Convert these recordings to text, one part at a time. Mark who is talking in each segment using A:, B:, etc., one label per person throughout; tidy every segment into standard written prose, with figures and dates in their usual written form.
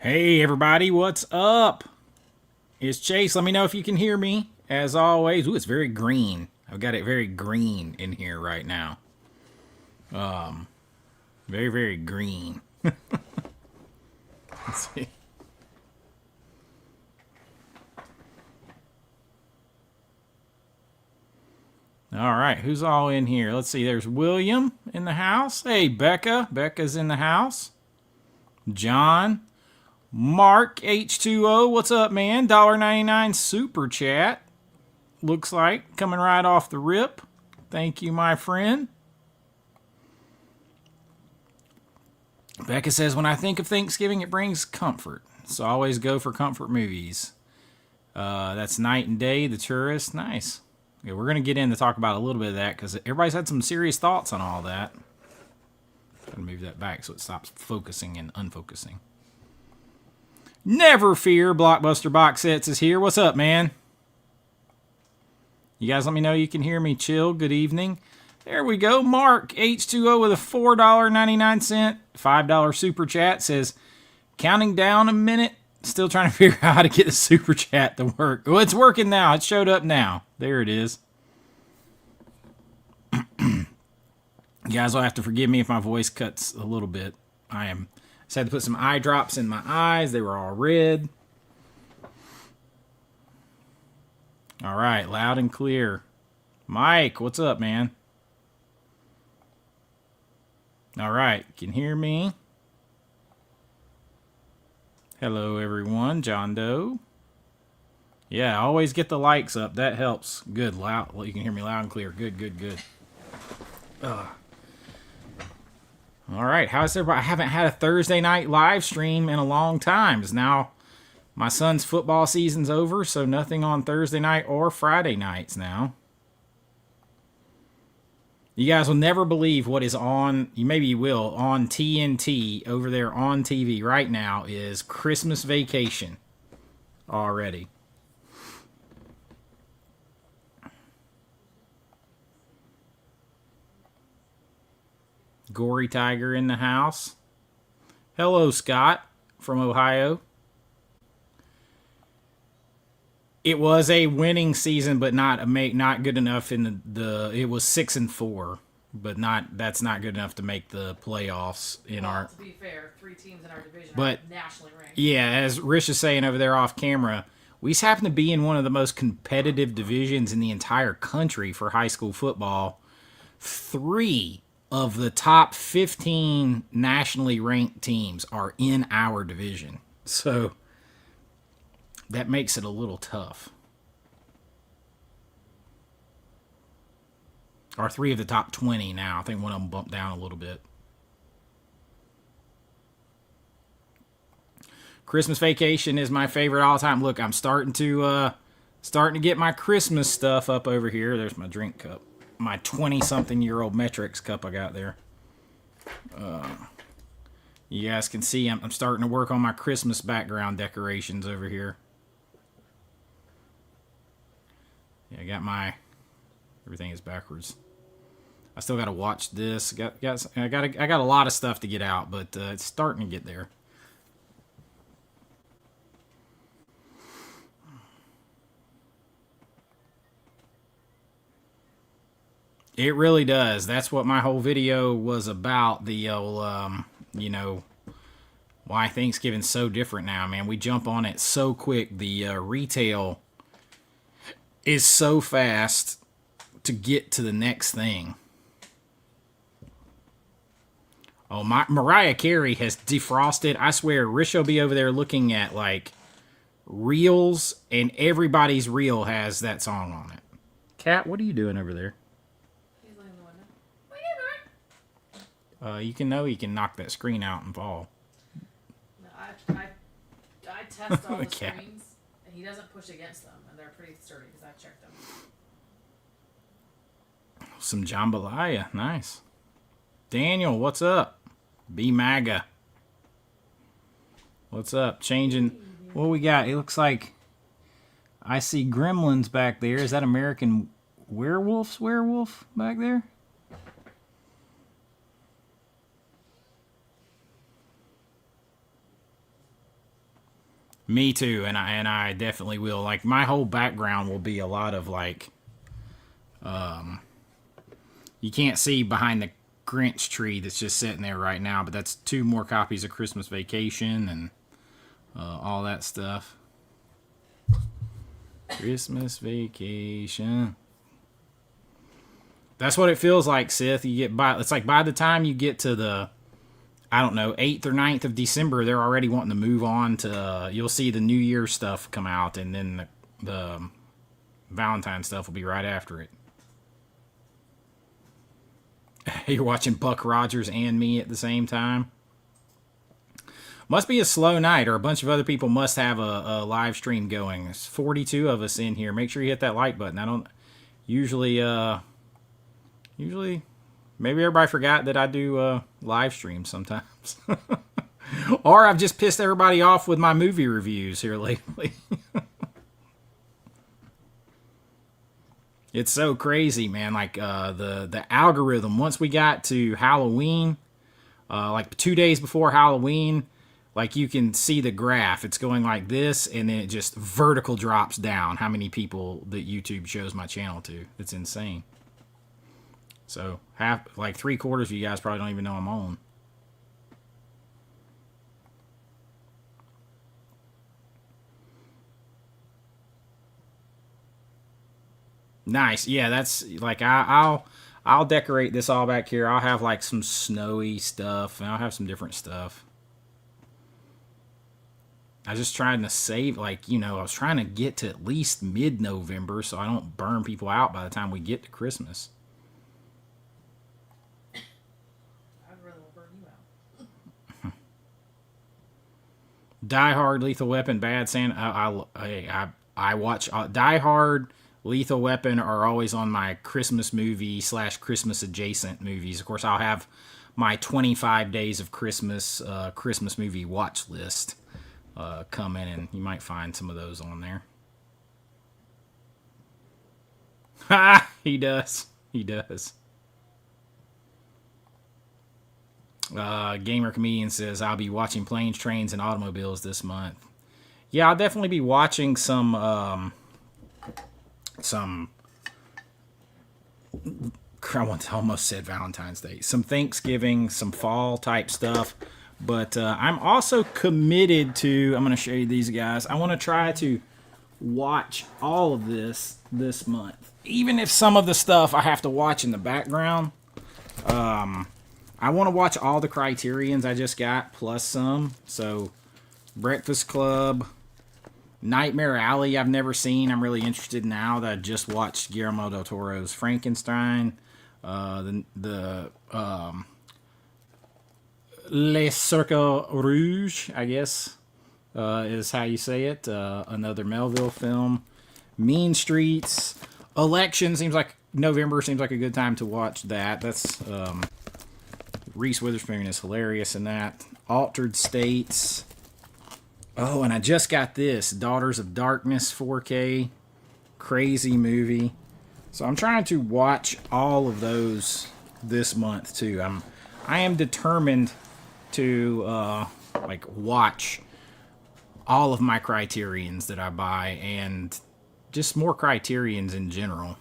A: Hey everybody, what's up? It's Chase. Let me know if you can hear me. As always, ooh, it's very green. I've got it very green in here right now. Very, very green. Let's see. All right, who's all in here? Let's see. There's William in the house. Hey, Becca. Becca's in the house. John. Mark H2O. What's up, man? $1.99 super chat. Looks like coming right off the rip. Thank you, my friend. Becca says, when I think of Thanksgiving, it brings comfort. So I always go for comfort movies. That's Night and Day, The Tourist. Nice. Yeah, we're going to get in to talk about a little bit of that because everybody's had some serious thoughts on all that. I'm going to move that back so it stops focusing and unfocusing. Never fear, Blockbuster Box Sets is here. What's up, man? You guys let me know you can hear me. Chill. Good evening. There we go. Mark H2O with a $4.99 $5 super chat says, counting down a minute. Still trying to figure out how to get the super chat to work. Well, it's working now. It showed up now. There it is. You guys will have to forgive me if my voice cuts a little bit. I just had to put some eye drops in my eyes. They were all red. All right, loud and clear. Mike, what's up, man? All right, can hear me? Hello, everyone. John Doe. Yeah, always get the likes up. That helps. Good, loud. You can hear me loud and clear. Good, good, good. All right, how's everybody? I haven't had a Thursday night live stream in a long time. Now my son's football season's over, so nothing on Thursday night or Friday nights now. You guys will never believe what is on, maybe you will, on TNT over there on TV right now is Christmas Vacation already. Gory Tiger in the house. Hello, Scott from Ohio. It was a winning season, but not good enough in the. It was 6-4, but that's not good enough to make the playoffs in our.
B: To be fair, 3 teams in our division
A: But
B: are nationally ranked.
A: Yeah, as Rish is saying over there off camera, we just happen to be in one of the most competitive divisions in the entire country for high school football. 3 of the top 15 nationally ranked teams are in our division, so that makes it a little tough. Or 3 of the top 20 now. I think one of them bumped down a little bit. Christmas Vacation is my favorite all time. Look, I'm starting to get my Christmas stuff up over here. There's my drink cup. My 20-something-year-old Metrix cup I got there. You guys can see I'm starting to work on my Christmas background decorations over here. Yeah, I got my... Everything is backwards. I still got to watch this. I got a lot of stuff to get out, but it's starting to get there. It really does. That's what my whole video was about. The why Thanksgiving's so different now, man. We jump on it so quick. The retail is so fast to get to the next thing. Oh, Mariah Carey has defrosted. I swear, Rish will be over there looking at like reels, and everybody's reel has that song on it. Kat, what are you doing over there?
B: He's looking the window. What are you doing?
A: You can knock that screen out and fall.
B: No, I test all the
A: Cat.
B: screens, and he doesn't push against them, and they're pretty sturdy because I checked them.
A: Some jambalaya, nice. Daniel, what's up? B MAGA. What's up? Changing. What we got? It looks like I see gremlins back there. Is that American werewolf back there? Me too, and I definitely will. Like my whole background will be a lot of like, you can't see behind the Grinch tree that's just sitting there right now, but that's 2 more copies of Christmas Vacation and all that stuff. Christmas Vacation. That's what it feels like, Sith. You get by. It's like by the time you get to the, I don't know, 8th or 9th of December, they're already wanting to move on to. You'll see the New Year stuff come out, and then the Valentine stuff will be right after it. You're watching Buck Rogers and me at the same time. Must be a slow night, or a bunch of other people must have a live stream going. There's 42 of us in here. Make sure you hit that like button. I don't usually, maybe everybody forgot that I do live streams sometimes. Or I've just pissed everybody off with my movie reviews here lately. It's so crazy, man. Like the algorithm, once we got to Halloween, like 2 days before Halloween, like you can see the graph. It's going like this, and then it just vertical drops down how many people that YouTube shows my channel to. It's insane. So like 3/4 of you guys probably don't even know I'm on. Nice. Yeah, that's like I'll decorate this all back here. I'll have like some snowy stuff, and I'll have some different stuff. I was just trying to save, like, I was trying to get to at least mid-November so I don't burn people out by the time we get to Christmas.
B: I'd rather burn you out.
A: Die Hard, Lethal Weapon, Bad Santa. I watch Die Hard, Lethal Weapon are always on my Christmas movie / Christmas adjacent movies. Of course, I'll have my 25 days of Christmas Christmas movie watch list come in, and you might find some of those on there. Ha! He does. He does. Gamer Comedian says, I'll be watching Planes, Trains, and Automobiles this month. Yeah, I'll definitely be watching some I almost said Valentine's Day. Some Thanksgiving, some fall type stuff. But I'm also committed to, I'm going to show you these guys. I want to try to watch all of this month. Even if some of the stuff I have to watch in the background. I want to watch all the Criterions I just got, plus some. So, Breakfast Club, Nightmare Alley I've never seen. I'm really interested now that I just watched Guillermo del Toro's Frankenstein. Les Cercles Rouges, I guess, is how you say it. Another Melville film. Mean Streets. Election seems like November seems like a good time to watch that. That's Reese Witherspoon is hilarious in that. Altered States. Oh, and I just got this Daughters of Darkness 4K. Crazy movie. So I'm trying to watch all of those this month too. I am determined to like watch all of my Criterions that I buy, and just more Criterions in general.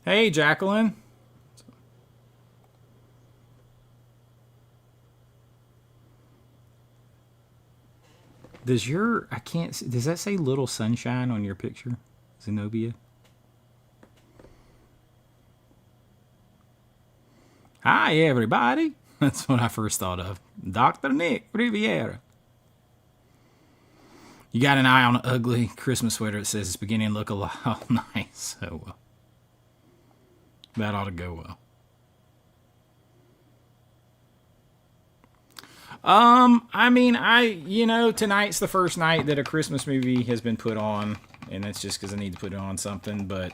A: Hey, Jacqueline. Does that say Little Sunshine on your picture, Zenobia? Hi, everybody. That's what I first thought of. Dr. Nick Riviera. You got an eye on an ugly Christmas sweater that says it's beginning to look a lot nice. So, that ought to go well. I mean, tonight's the first night that a Christmas movie has been put on, and that's just because I need to put it on something, but,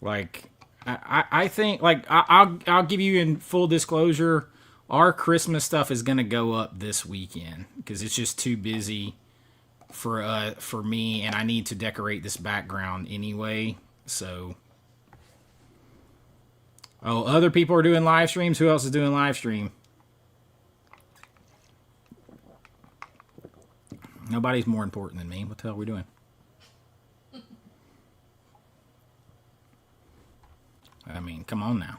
A: like, I think, like, I'll give you in full disclosure, our Christmas stuff is going to go up this weekend, because it's just too busy for me, and I need to decorate this background anyway, so Oh, other people are doing live streams? Who else is doing live stream? Nobody's more important than me. What the hell are we doing? I mean, come on now.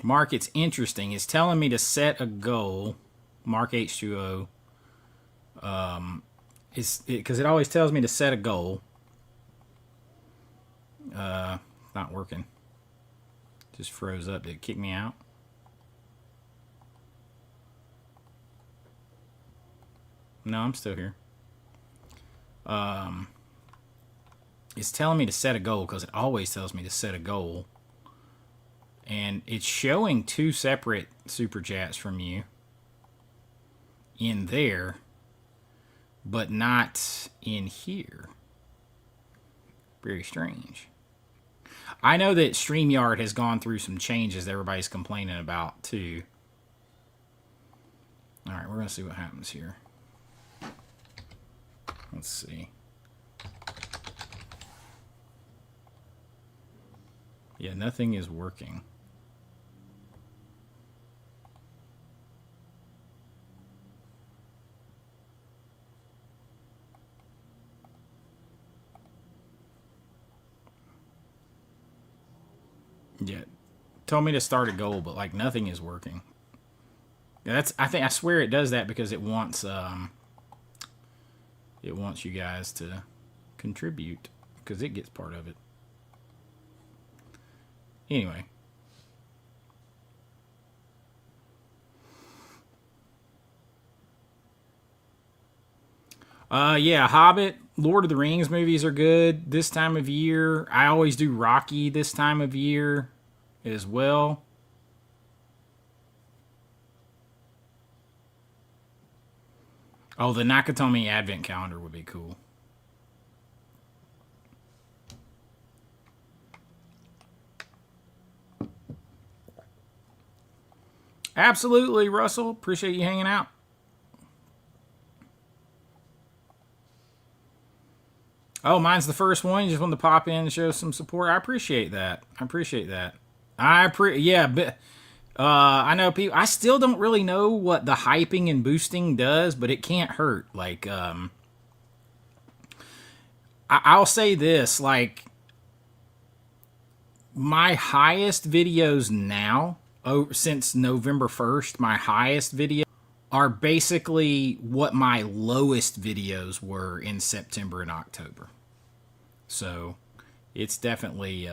A: Mark, it's interesting. It's telling me to set a goal. Mark H2O. Because it always tells me to set a goal. Not working. Just froze up. Did it kick me out? No, I'm still here. It's telling me to set a goal because it always tells me to set a goal. And it's showing 2 separate super chats from you in there, but not in here. Very strange. I know that StreamYard has gone through some changes that everybody's complaining about too. All right, we're going to see what happens here. Let's see. Yeah, nothing is working. Yeah, told me to start a goal, but like nothing is working. I swear it does that because it wants you guys to contribute because it gets part of it. Anyway. Yeah, Hobbit, Lord of the Rings movies are good this time of year. I always do Rocky this time of year as well. Oh, the Nakatomi Advent Calendar would be cool. Absolutely, Russell. Appreciate you hanging out. Oh, mine's the first one. You just wanted to pop in and show some support. I appreciate that. Yeah, but I know people. I still don't really know what the hyping and boosting does, but it can't hurt. Like, I'll say this: like, my highest videos now, since November 1st, my highest videos are basically what my lowest videos were in September and October. So it's definitely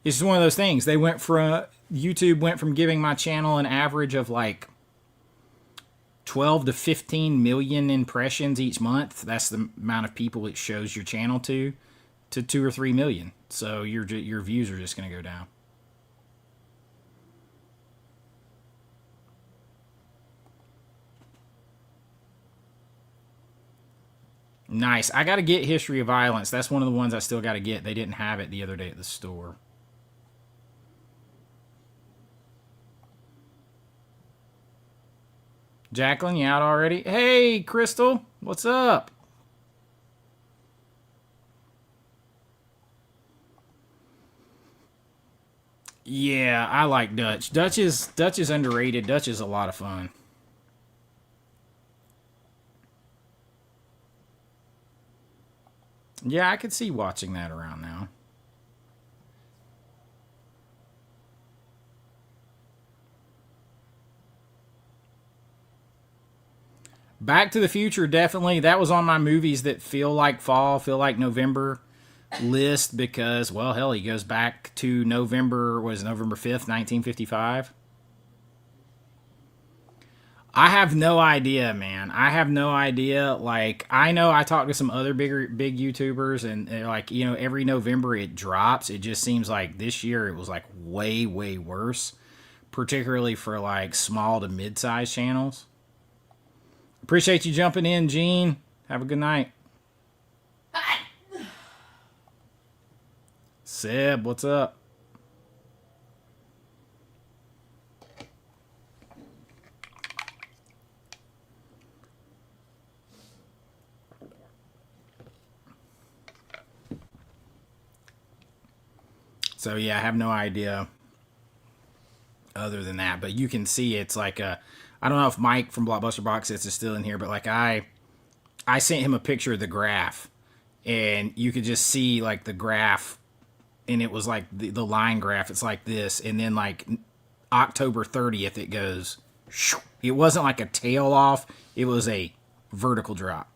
A: it's just one of those things. YouTube went from giving my channel an average of like 12 to 15 million impressions each month. That's the amount of people it shows your channel to 2 or 3 million. So your views are just going to go down. Nice. I got to get History of Violence. That's one of the ones I still got to get. They didn't have it the other day at the store. Jacqueline, you out already? Hey, Crystal. What's up? Yeah, I like Dutch. Dutch is underrated. Dutch is a lot of fun. Yeah, I could see watching that around now. Back to the Future, definitely. That was on my movies that feel like fall, feel like November list because, well, hell, he goes back to November 5th, 1955? I have no idea, man. I have no idea. Like, I know I talked to some other big YouTubers, and they're like, every November it drops. It just seems like this year it was like way, way worse, particularly for like small to mid-sized channels. Appreciate you jumping in, Gene. Have a good night. Seb, what's up? So yeah, I have no idea other than that, but you can see it's like a. I don't know if Mike from Blockbuster Box Sets is still in here, but like I sent him a picture of the graph, and you could just see like the graph, and it was like the line graph. It's like this, and then like October 30th, it goes. It wasn't like a tail off; it was a vertical drop.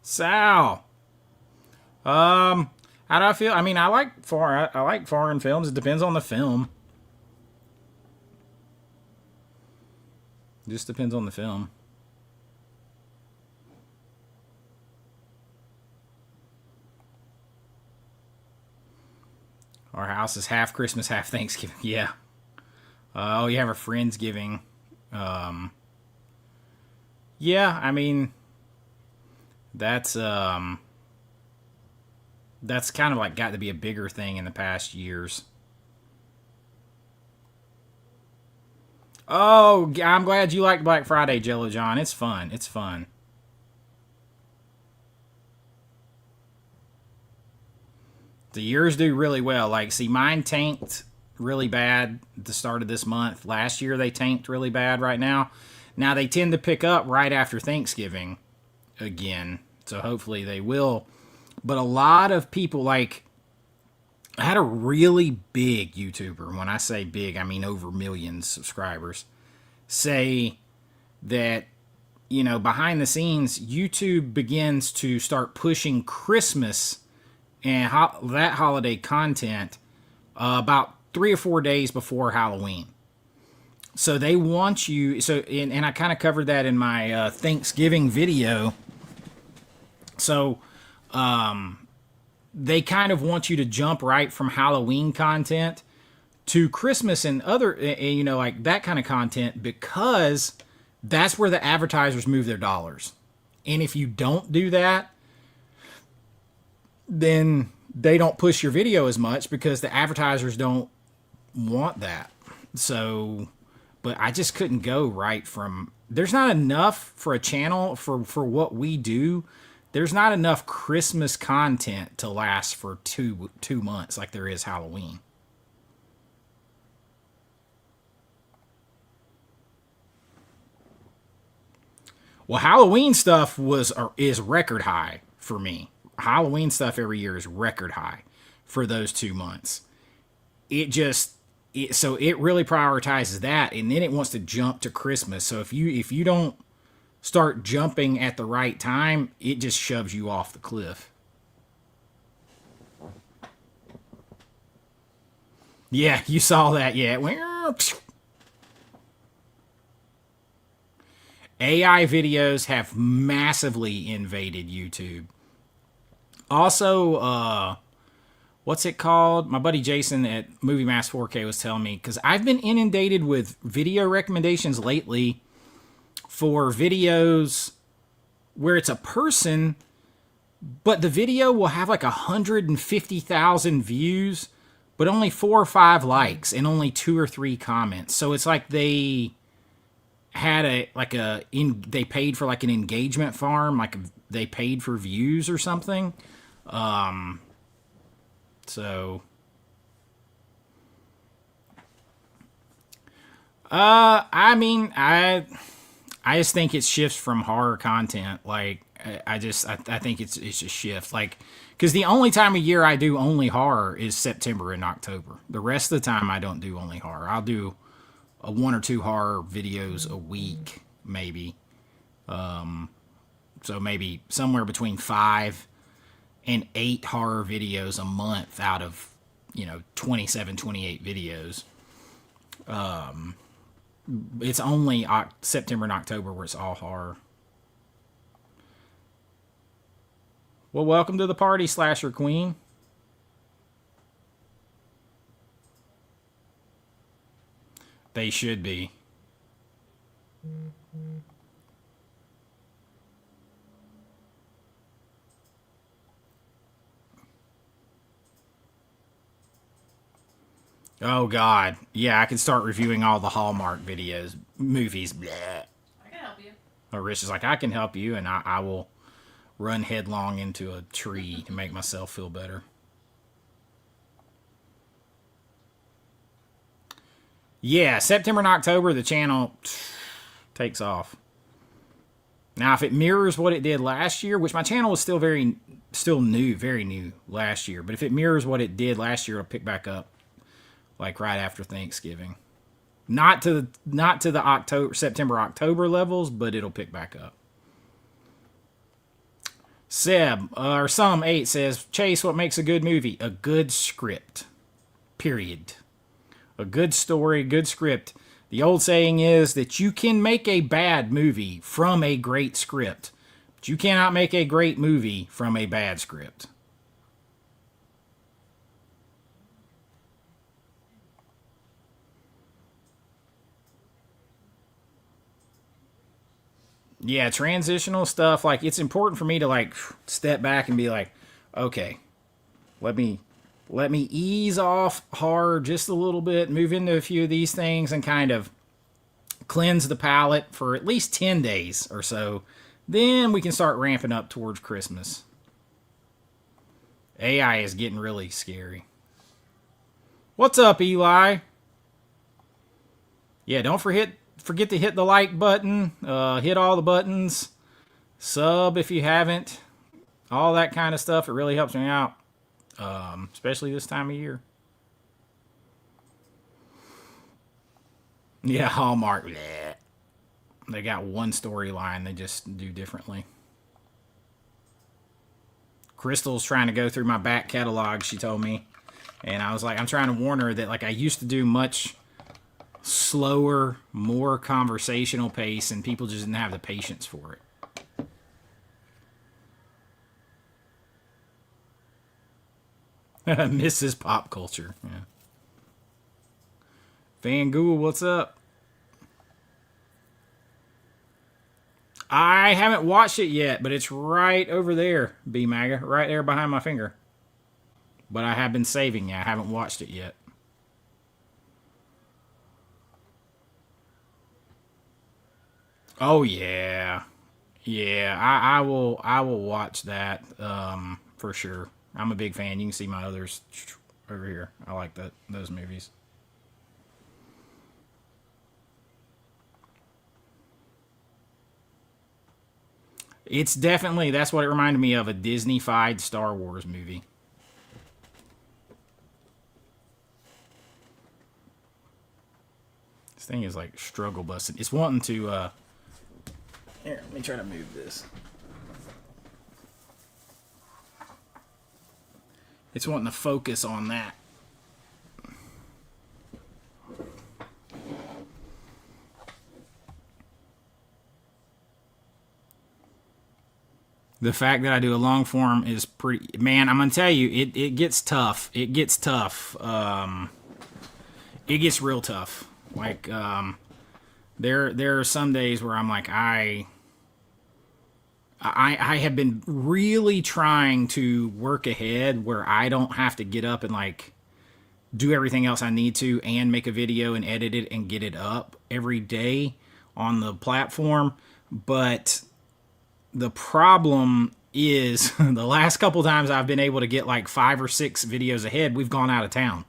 A: Sal. How do I feel? I mean, I like foreign films. It depends on the film. Just depends on the film. Our house is half Christmas, half Thanksgiving. Yeah. Oh, you have a Friendsgiving. Um, yeah, I mean, that's that's kind of like got to be a bigger thing in the past years. Oh, I'm glad you liked Black Friday, Jello John. It's fun. It's fun. The years do really well. Like, see, mine tanked really bad at the start of this month. Last year they tanked really bad right now. Now they tend to pick up right after Thanksgiving again. So hopefully they will. But a lot of people, like, I had a really big YouTuber, when I say big, I mean over millions subscribers, say that, you know, behind the scenes, YouTube begins to start pushing Christmas and that holiday content about 3 or 4 days before Halloween. So they want you, and I kind of covered that in my Thanksgiving video. So they kind of want you to jump right from Halloween content to Christmas and other, you know, like that kind of content, because that's where the advertisers move their dollars. And if you don't do that, then they don't push your video as much because the advertisers don't want that. So, but I just couldn't go right from, there's not enough for a channel for what we do. There's not enough Christmas content to last for two months like there is Halloween. Well, Halloween stuff is record high for me. Halloween stuff every year is record high for those 2 months. So it really prioritizes that, and then it wants to jump to Christmas. So if you don't start jumping at the right time, it just shoves you off the cliff. Yeah, you saw that. Yeah, AI videos have massively invaded YouTube. Also, what's it called? My buddy Jason at Movie Mass 4K was telling me, because I've been inundated with video recommendations lately for videos where it's a person, but the video will have like 150,000 views, but only 4 or 5 likes and only 2 or 3 comments. So it's like they had they paid for like an engagement farm, like they paid for views or something. So, I mean, I just think it shifts from horror content. Like, I think it's a shift. Like, because the only time of year I do only horror is September and October. The rest of the time I don't do only horror. I'll do 1 or 2 horror videos a week, maybe. So maybe somewhere between 5 and 8 horror videos a month out of, 27, 28 videos. It's only September and October where it's all horror. Well, welcome to the party, Slasher Queen. They should be. Oh God, yeah, I could start reviewing all the Hallmark movies. Bleh.
B: I can help you.
A: Rich is like, I can help you, and I will run headlong into a tree to make myself feel better. Yeah, September and October, the channel takes off. Now, if it mirrors what it did last year, which my channel was still very new last year, but if it mirrors what it did last year, it'll pick back up like right after Thanksgiving. Not to the September October levels, but it'll pick back up. Seb or Some 8 says, Chase, what makes a good movie? A good script. Period. A good story, good script. The old saying is that you can make a bad movie from a great script, but you cannot make a great movie from a bad script. Yeah, transitional stuff, like, it's important for me to, like, step back and be like, okay, let me ease off hard just a little bit, move into a few of these things, and kind of cleanse the palate for at least 10 days or so. Then we can start ramping up towards Christmas. AI is getting really scary. What's up, Eli? Yeah, don't forget to hit the like button. Hit all the buttons. Sub if you haven't. All that kind of stuff. It really helps me out. Especially this time of year. Yeah, Hallmark. Bleh. They got one storyline they just do differently. Crystal's trying to go through my back catalog, she told me. And I was like, I'm trying to warn her that, like, I used to do much slower, more conversational pace, and people just didn't have the patience for it. Mrs. Pop Culture. Yeah. Van Ghoul, what's up? I haven't watched it yet, but it's right over there, B-Maga. Right there behind my finger. But I have been saving it. I haven't watched it yet. Oh, yeah. Yeah, I will watch that for sure. I'm a big fan. You can see my others over here. I like those movies. It's definitely, that's what it reminded me of, a Disney-fied Star Wars movie. This thing is like struggle busting. It's wanting to, here, let me try to move this. It's wanting to focus on that. The fact that I do a long form is pretty... Man, I'm going to tell you, it gets tough. It gets tough. It gets real tough. Like, there are some days where I'm like, I have been really trying to work ahead where I don't have to get up and, like, do everything else I need to and make a video and edit it and get it up every day on the platform. But the problem is the last couple times I've been able to get like 5 or 6 videos ahead, we've gone out of town.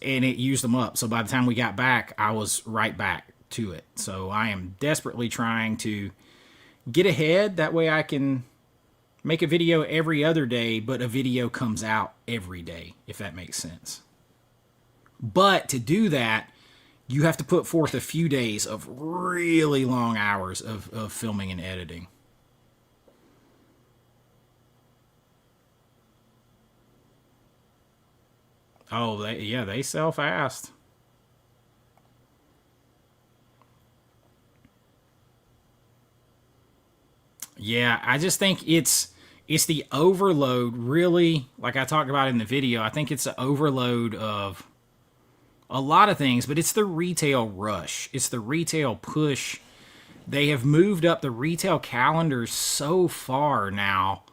A: And it used them up. So by the time we got back, I was right back to it. So I am desperately trying to get ahead. That way I can make a video every other day, but a video comes out every day, if that makes sense. But to do that, you have to put forth a few days of really long hours of filming and editing. Oh, they sell fast. Yeah, I just think it's the overload, really, like I talked about in the video. I think it's the overload of a lot of things, but it's the retail rush. It's the retail push. They have moved up the retail calendars so far now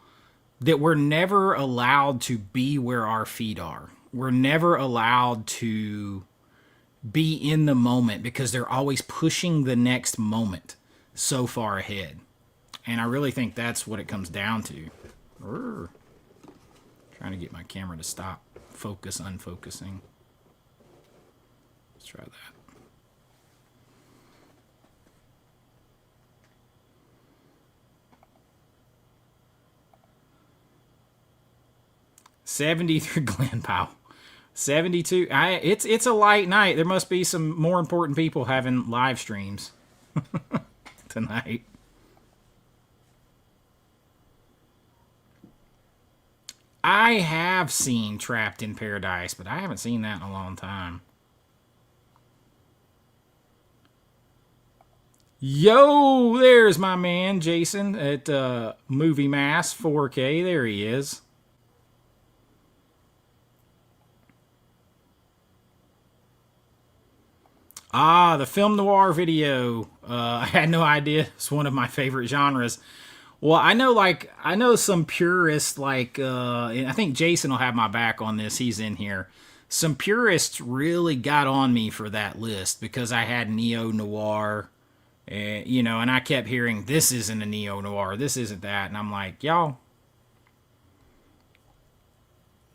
A: that we're never allowed to be where our feet are. We're never allowed to be in the moment because they're always pushing the next moment. so far ahead. And I really think that's what it comes down to. Trying to get my camera to stop unfocusing. Let's try that. $73 Glen Powell. 72. It's a light night. There must be some more important people having live streams tonight. I have seen Trapped in Paradise, but I haven't seen that in a long time. Yo, there's my man Jason at Movie Mass 4K. There he is. Ah, the film noir video. I had no idea. It's one of my favorite genres. Well, I know some purists, and I think Jason will have my back on this. He's in here. Some purists really got on me for that list because I had neo-noir, and I kept hearing, this isn't a neo-noir, this isn't that. And I'm like, y'all,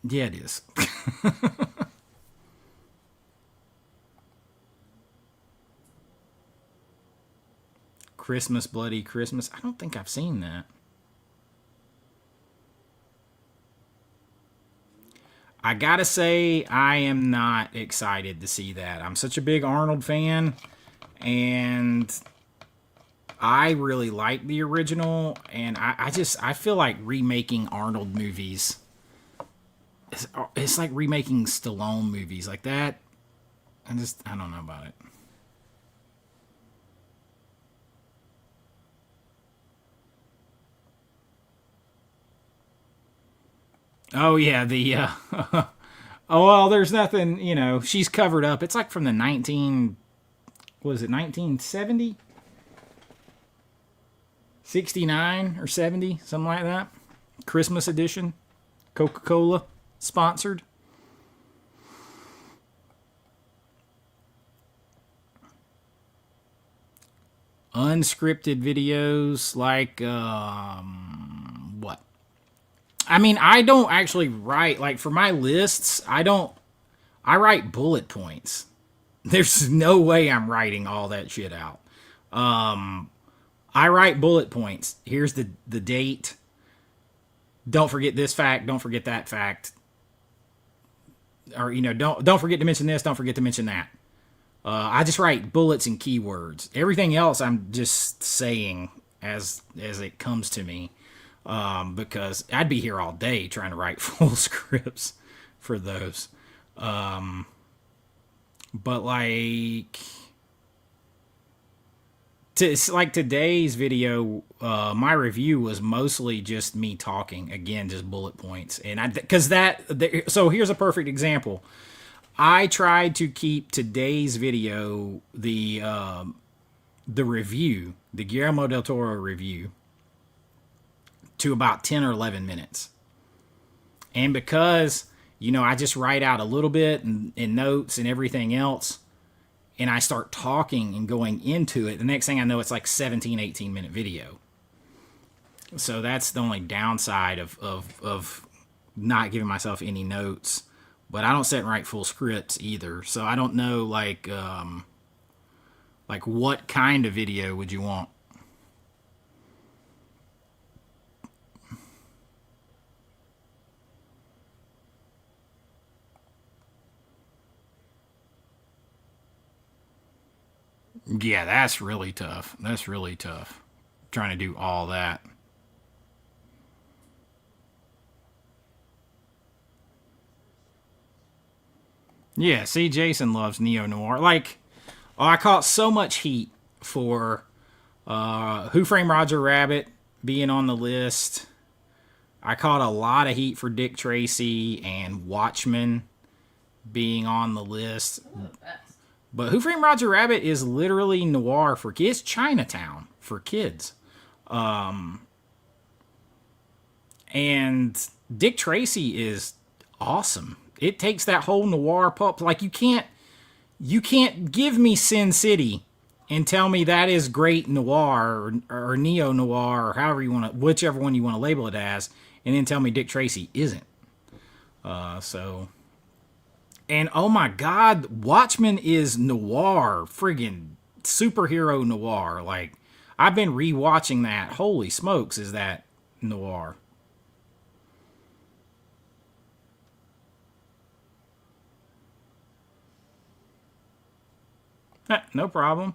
A: yeah, it is. Christmas, Bloody Christmas. I don't think I've seen that. I gotta say, I am not excited to see that. I'm such a big Arnold fan, and I really like the original, and I feel like remaking Arnold movies. It's like remaking Stallone movies like that. I don't know about it. Oh yeah, oh well, there's nothing, she's covered up. It's like from the 1970? 69 or 70, something like that. Christmas edition. Coca-Cola sponsored. Unscripted videos like what? I mean, I don't actually write, like, for my lists, I write bullet points. There's no way I'm writing all that shit out. I write bullet points. Here's the date. Don't forget this fact. Don't forget that fact. Or, don't forget to mention this. Don't forget to mention that. I just write bullets and keywords. Everything else I'm just saying as it comes to me. Because I'd be here all day trying to write full scripts for those. But like today's video, my review was mostly just me talking. Again, just bullet points. And so here's a perfect example. I tried to keep today's video, the review, the Guillermo del Toro review, to about 10 or 11 minutes. And because, I just write out a little bit and notes and everything else, and I start talking and going into it, the next thing I know, it's like 17, 18-minute video. So that's the only downside of not giving myself any notes. But I don't sit and write full scripts either. So I don't know, like what kind of video would you want? Yeah, that's really tough. That's really tough. Trying to do all that. Yeah, see, Jason loves neo-noir. I caught so much heat for Who Framed Roger Rabbit being on the list. I caught a lot of heat for Dick Tracy and Watchmen being on the list. But Who Framed Roger Rabbit is literally noir for kids. Chinatown for kids. And Dick Tracy is awesome. It takes that whole noir pulp. Like, you can't give me Sin City and tell me that is great noir or neo noir or however you want to, whichever one you want to label it as, and then tell me Dick Tracy isn't. So, and oh my God, Watchmen is noir, friggin' superhero noir. Like, I've been rewatching that. Holy smokes, is that noir? No problem.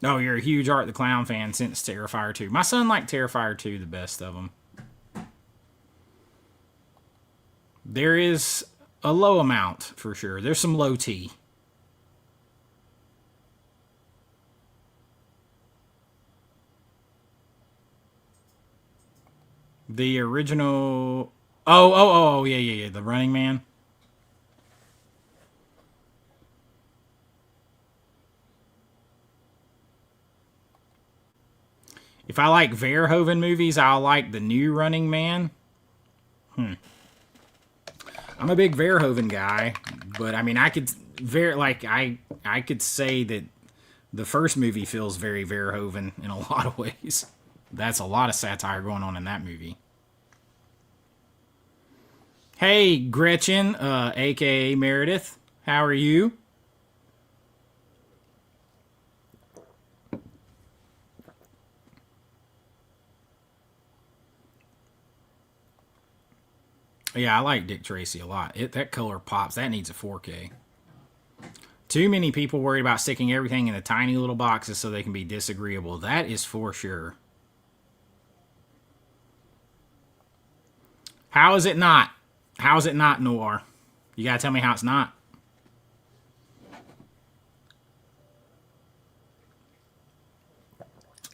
A: Oh, you're a huge Art the Clown fan since Terrifier 2. My son liked Terrifier 2 the best of them. There is a low amount, for sure. There's some low T. The original... Oh, yeah. The Running Man. If I like Verhoeven movies, I'll like the new Running Man. I'm a big Verhoeven guy, but I mean, I could I could say that the first movie feels very Verhoeven in a lot of ways. That's a lot of satire going on in that movie. Hey, Gretchen, aka Meredith, how are you? Yeah, I like Dick Tracy a lot. That color pops. That needs a 4K. Too many people worried about sticking everything in the tiny little boxes so they can be disagreeable. That is for sure. How is it not? How is it not noir? You gotta tell me how it's not.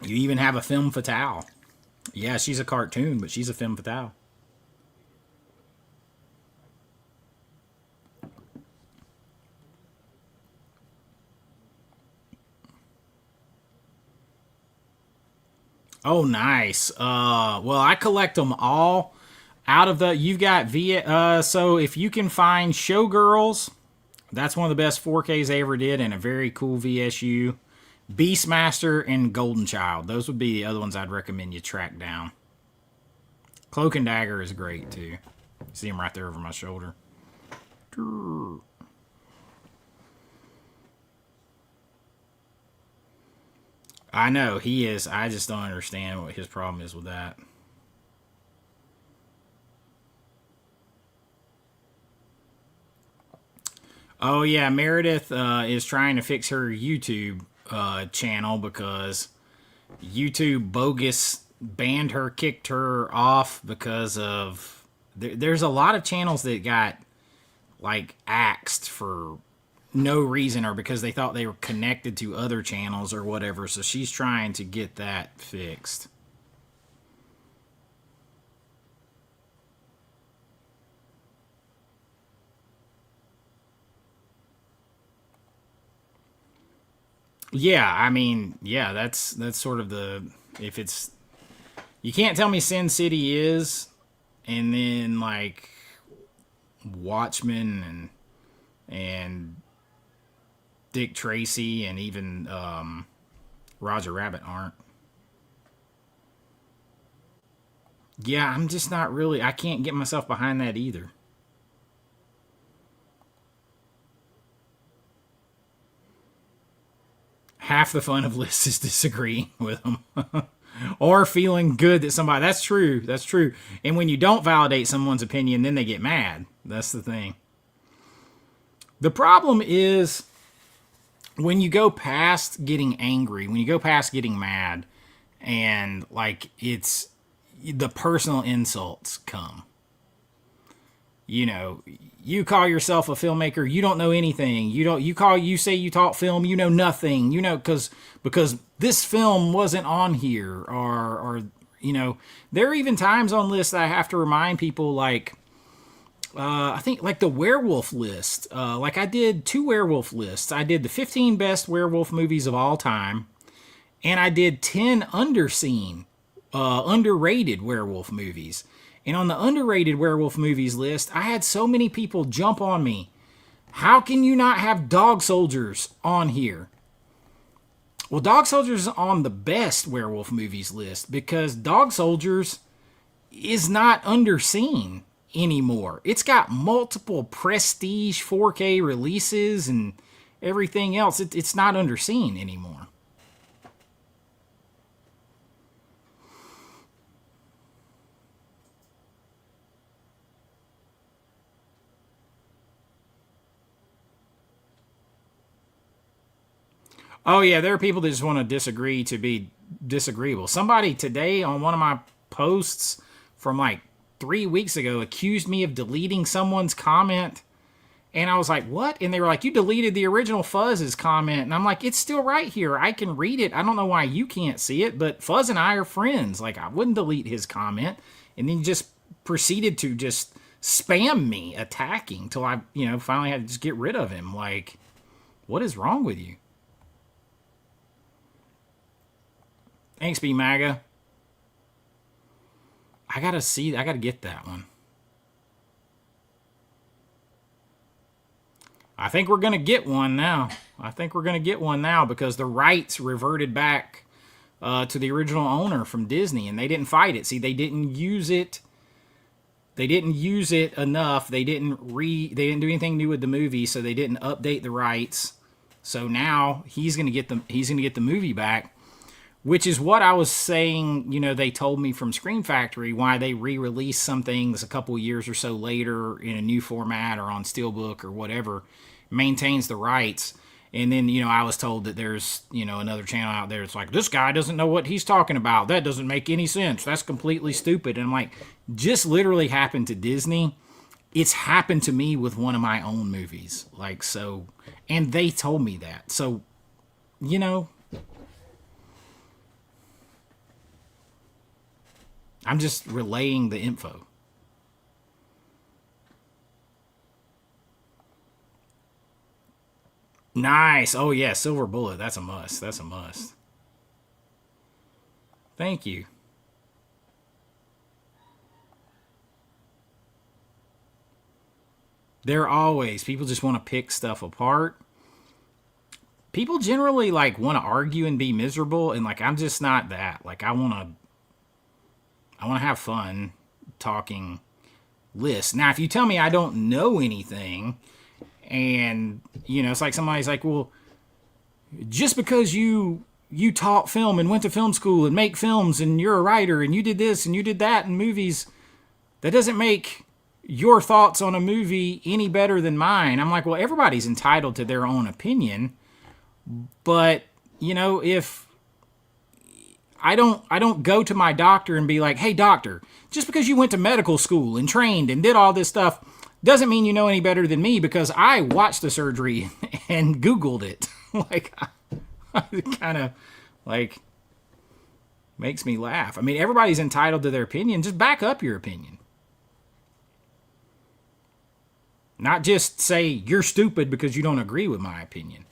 A: You even have a femme fatale. Yeah, she's a cartoon, but she's a femme fatale. Oh, nice. Well, I collect them all. Out of the, you've got so if you can find Showgirls, that's one of the best 4Ks they ever did, and a very cool VSU. Beastmaster and Golden Child. Those would be the other ones I'd recommend you track down. Cloak and Dagger is great too. See him right there over my shoulder. I know he is. I just don't understand what his problem is with that. Oh yeah, Meredith is trying to fix her YouTube channel because YouTube bogus banned her, kicked her off because of there's a lot of channels that got like axed for no reason or because they thought they were connected to other channels or whatever. So she's trying to get that fixed. Yeah, I mean, yeah, that's sort of the if it's you can't tell me Sin City is and then like Watchmen and Dick Tracy and even Roger Rabbit aren't. Yeah, I'm just not really. I can't get myself behind that either. Half the fun of lists is disagreeing with them or feeling good that somebody. That's true. That's true. And when you don't validate someone's opinion, then they get mad. That's the thing. The problem is when you go past getting angry, when you go past getting mad, and like it's the personal insults come. You know, you call yourself a filmmaker, you don't know anything. You say you taught film, you know nothing. You know because this film wasn't on here or you know, there are even times on lists that I have to remind people like I think like the werewolf list. Like I did 2 werewolf lists. I did the 15 best werewolf movies of all time, and I did 10 underrated werewolf movies. And on the underrated werewolf movies list, I had so many people jump on me. How can you not have Dog Soldiers on here? Well, Dog Soldiers is on the best werewolf movies list because Dog Soldiers is not underseen anymore. It's got multiple prestige 4K releases and everything else. It's not underseen anymore. Oh yeah, there are people that just want to disagree to be disagreeable. Somebody today on one of my posts from like 3 weeks ago accused me of deleting someone's comment. And I was like, what? And they were like, you deleted the original Fuzz's comment. And I'm like, it's still right here. I can read it. I don't know why you can't see it, but Fuzz and I are friends. Like, I wouldn't delete his comment. And then he just proceeded to just spam me, attacking, till I, finally had to just get rid of him. Like, what is wrong with you? Thanks, B MAGA. I gotta get that one. I think we're going to get one now. Because the rights reverted back to the original owner from Disney, and they didn't fight it. See, they didn't use it. They didn't use it enough. They didn't do anything new with the movie, so they didn't update the rights. So now he's going to get the movie back, which is what I was saying. They told me from Scream Factory why they re-released some things a couple years or so later in a new format or on Steelbook or whatever. Maintains the rights. And then, I was told that there's, another channel out there. It's like, this guy doesn't know what he's talking about. That doesn't make any sense. That's completely stupid. And I'm like, just literally happened to Disney. It's happened to me with one of my own movies. Like, so, and they told me that. So, I'm just relaying the info. Nice. Oh, yeah. Silver Bullet. That's a must. Thank you. They're always, people just want to pick stuff apart. People generally, want to argue and be miserable. And, I'm just not that. I want to have fun talking lists. Now, if you tell me I don't know anything, and, it's like somebody's like, well, just because you taught film and went to film school and make films and you're a writer and you did this and you did that in movies, that doesn't make your thoughts on a movie any better than mine. I'm like, well, everybody's entitled to their own opinion. But, if I don't go to my doctor and be like, hey, doctor, just because you went to medical school and trained and did all this stuff doesn't mean you know any better than me, because I watched the surgery and Googled it. It kind of, makes me laugh. I mean, everybody's entitled to their opinion. Just back up your opinion. Not just say, you're stupid because you don't agree with my opinion.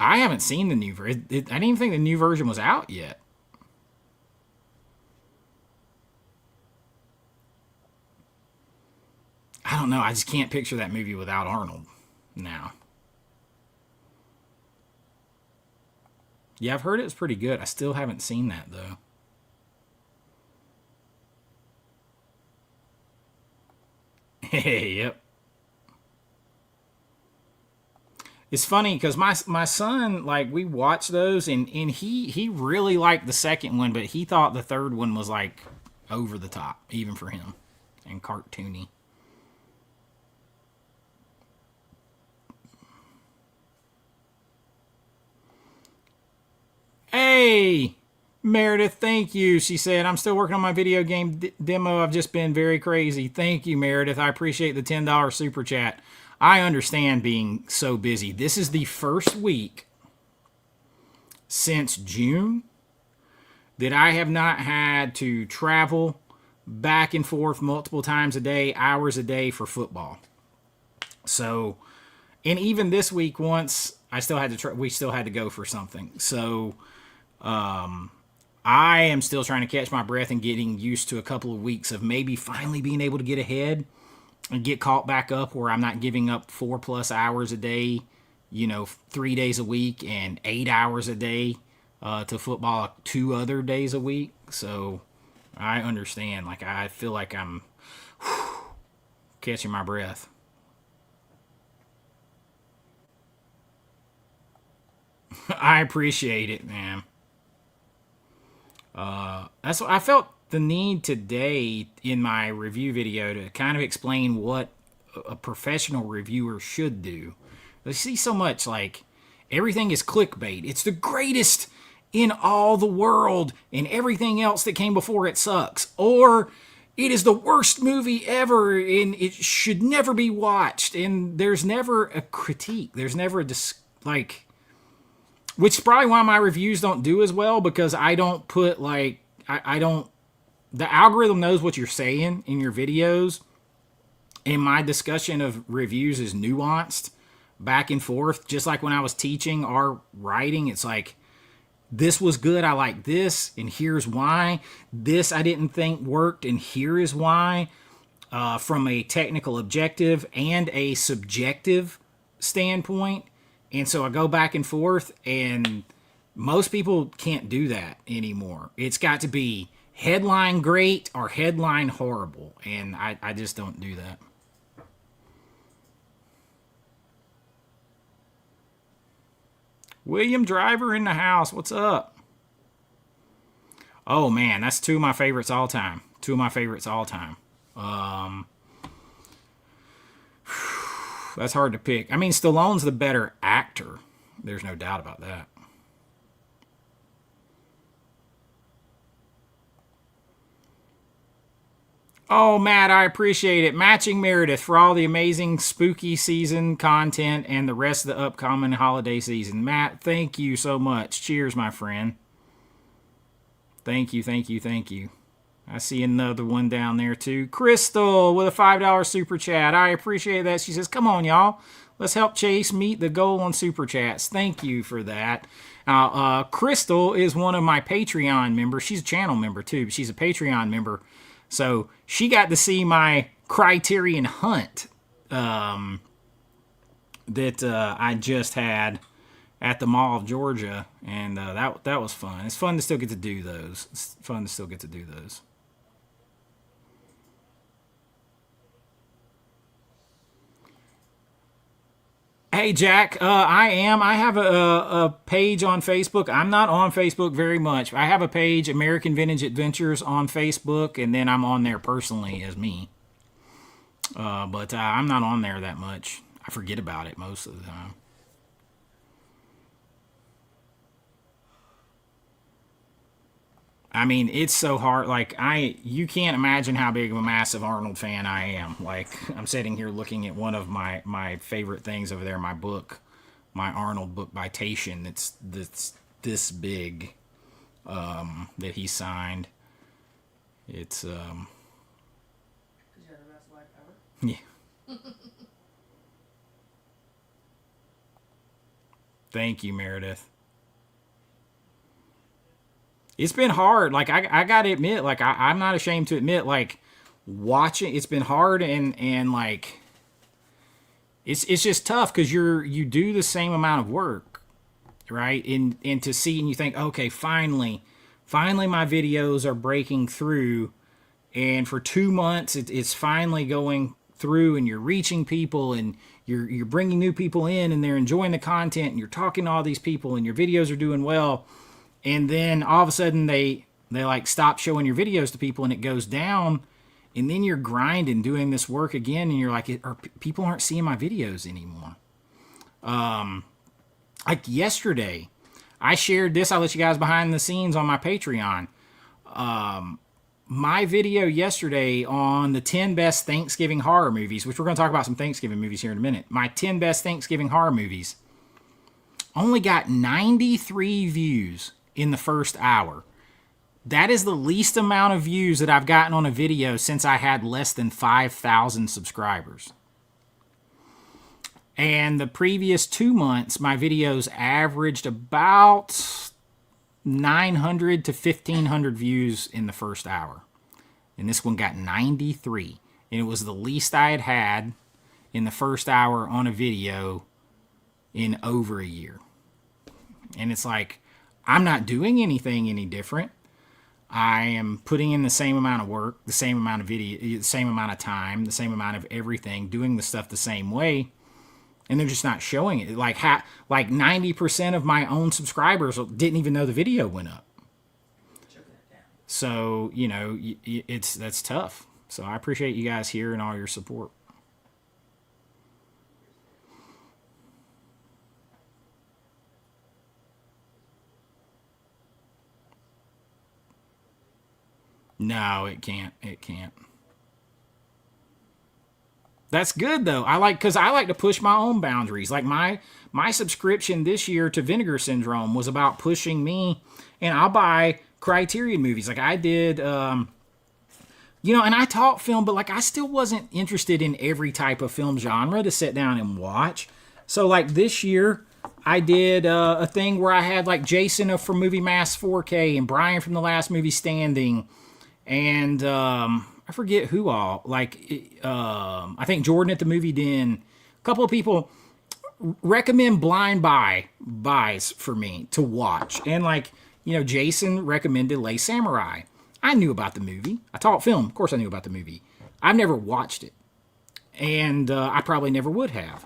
A: I haven't seen the new version. I didn't even think the new version was out yet. I don't know. I just can't picture that movie without Arnold now. Yeah, I've heard it was pretty good. I still haven't seen that, though. Yep. It's funny because my son, we watched those, and he really liked the second one, but he thought the third one was over the top, even for him, and cartoony. Hey, Meredith, thank you. She said, I'm still working on my video game demo. I've just been very crazy. Thank you, Meredith. I appreciate the $10 super chat. I understand being so busy. This is the first week since June that I have not had to travel back and forth multiple times a day, hours a day for football. So, and even this week, once I still had to try, we still had to go for something. So I am still trying to catch my breath and getting used to a couple of weeks of maybe finally being able to get ahead and get caught back up where I'm not giving up 4+ hours a day, 3 days a week and 8 hours a day to football 2 other days a week. So I understand. Like, I feel like I'm catching my breath. I appreciate it, man. That's what I felt the need today in my review video to kind of explain what a professional reviewer should do. I see so much like everything is clickbait. It's the greatest in all the world, and everything else that came before it sucks. Or it is the worst movie ever, and it should never be watched. And there's never a critique. There's never a which is probably why my reviews don't do as well, because I don't put I don't. The algorithm knows what you're saying in your videos, and my discussion of reviews is nuanced, back and forth. Just like when I was teaching or writing, it's like, this was good, I like this, and here's why. This I didn't think worked, and here is why. From a technical objective and a subjective standpoint. And so I go back and forth, and most people can't do that anymore. It's got to be headline great or headline horrible, and I just don't do that. William Driver in the house. What's up? Oh, man, that's 2 of my favorites all time. 2 of my favorites all time. That's hard to pick. I mean, Stallone's the better actor. There's no doubt about that. Oh, Matt, I appreciate it. Matching Meredith for all the amazing spooky season content and the rest of the upcoming holiday season. Matt, thank you so much. Cheers, my friend. Thank you, thank you, thank you. I see another one down there, too. Crystal with a $5 super chat. I appreciate that. She says, come on, y'all. Let's help Chase meet the goal on super chats. Thank you for that. Crystal is one of my Patreon members. She's a channel member, too, but she's a Patreon member. So she got to see my Criterion Hunt that I just had at the Mall of Georgia, and that was fun. It's fun to still get to do those. It's fun to still get to do those. Hey, Jack, I have a page on Facebook. I'm not on Facebook very much. I have a page, American Vintage Adventures, on Facebook, and then I'm on there personally as me. But I'm not on there that much. I forget about it most of the time. I mean, it's so hard. Like, you can't imagine how big of a massive Arnold fan I am. Like, I'm sitting here looking at one of my favorite things over there, my book, my Arnold book by Tatian. It's this big, that he signed. It's, yeah. Thank you, Meredith. It's been hard. Like, I gotta admit, like, I'm not ashamed to admit, like, watching, it's been hard, and like, it's just tough because you do the same amount of work, right? And to see, and you think, okay, finally my videos are breaking through, and for 2 months it's finally going through, and you're reaching people, and you're bringing new people in, and they're enjoying the content, and you're talking to all these people, and your videos are doing well. And then all of a sudden they like stop showing your videos to people, and it goes down, and then you're grinding doing this work again, and you're like, people aren't seeing my videos anymore. Like yesterday, I shared this. I'll let you guys behind the scenes on my Patreon. My video yesterday on the 10 best Thanksgiving horror movies, which we're going to talk about some Thanksgiving movies here in a minute. My 10 best Thanksgiving horror movies only got 93 views in the first hour. That is the least amount of views that I've gotten on a video since I had less than 5,000 subscribers. And the previous 2 months, my videos averaged about 900 to 1,500 views in the first hour. And this one got 93. And it was the least I had had in the first hour on a video in over a year. And it's like, I'm not doing anything any different. I am putting in the same amount of work, the same amount of video, the same amount of time, the same amount of everything, doing the stuff the same way. And they're just not showing it. Like 90% of my own subscribers didn't even know the video went up. So, you know, that's tough. So I appreciate you guys here and all your support. No, it can't. It can't. That's good though. Because I like to push my own boundaries. Like my subscription this year to Vinegar Syndrome was about pushing me, and I'll buy Criterion movies. Like I did, you know, and I taught film, but like I still wasn't interested in every type of film genre to sit down and watch. So like this year, I did a thing where I had like Jason from Movie Mask 4K and Brian from The Last Movie Standing, and I forget who all. Like I think Jordan at the Movie Den. A couple of people recommend blind buys for me to watch, and like, you know, Jason recommended Lay Samurai. I knew about the movie. I taught film. Of course I knew about the movie. I've never watched it. And I probably never would have.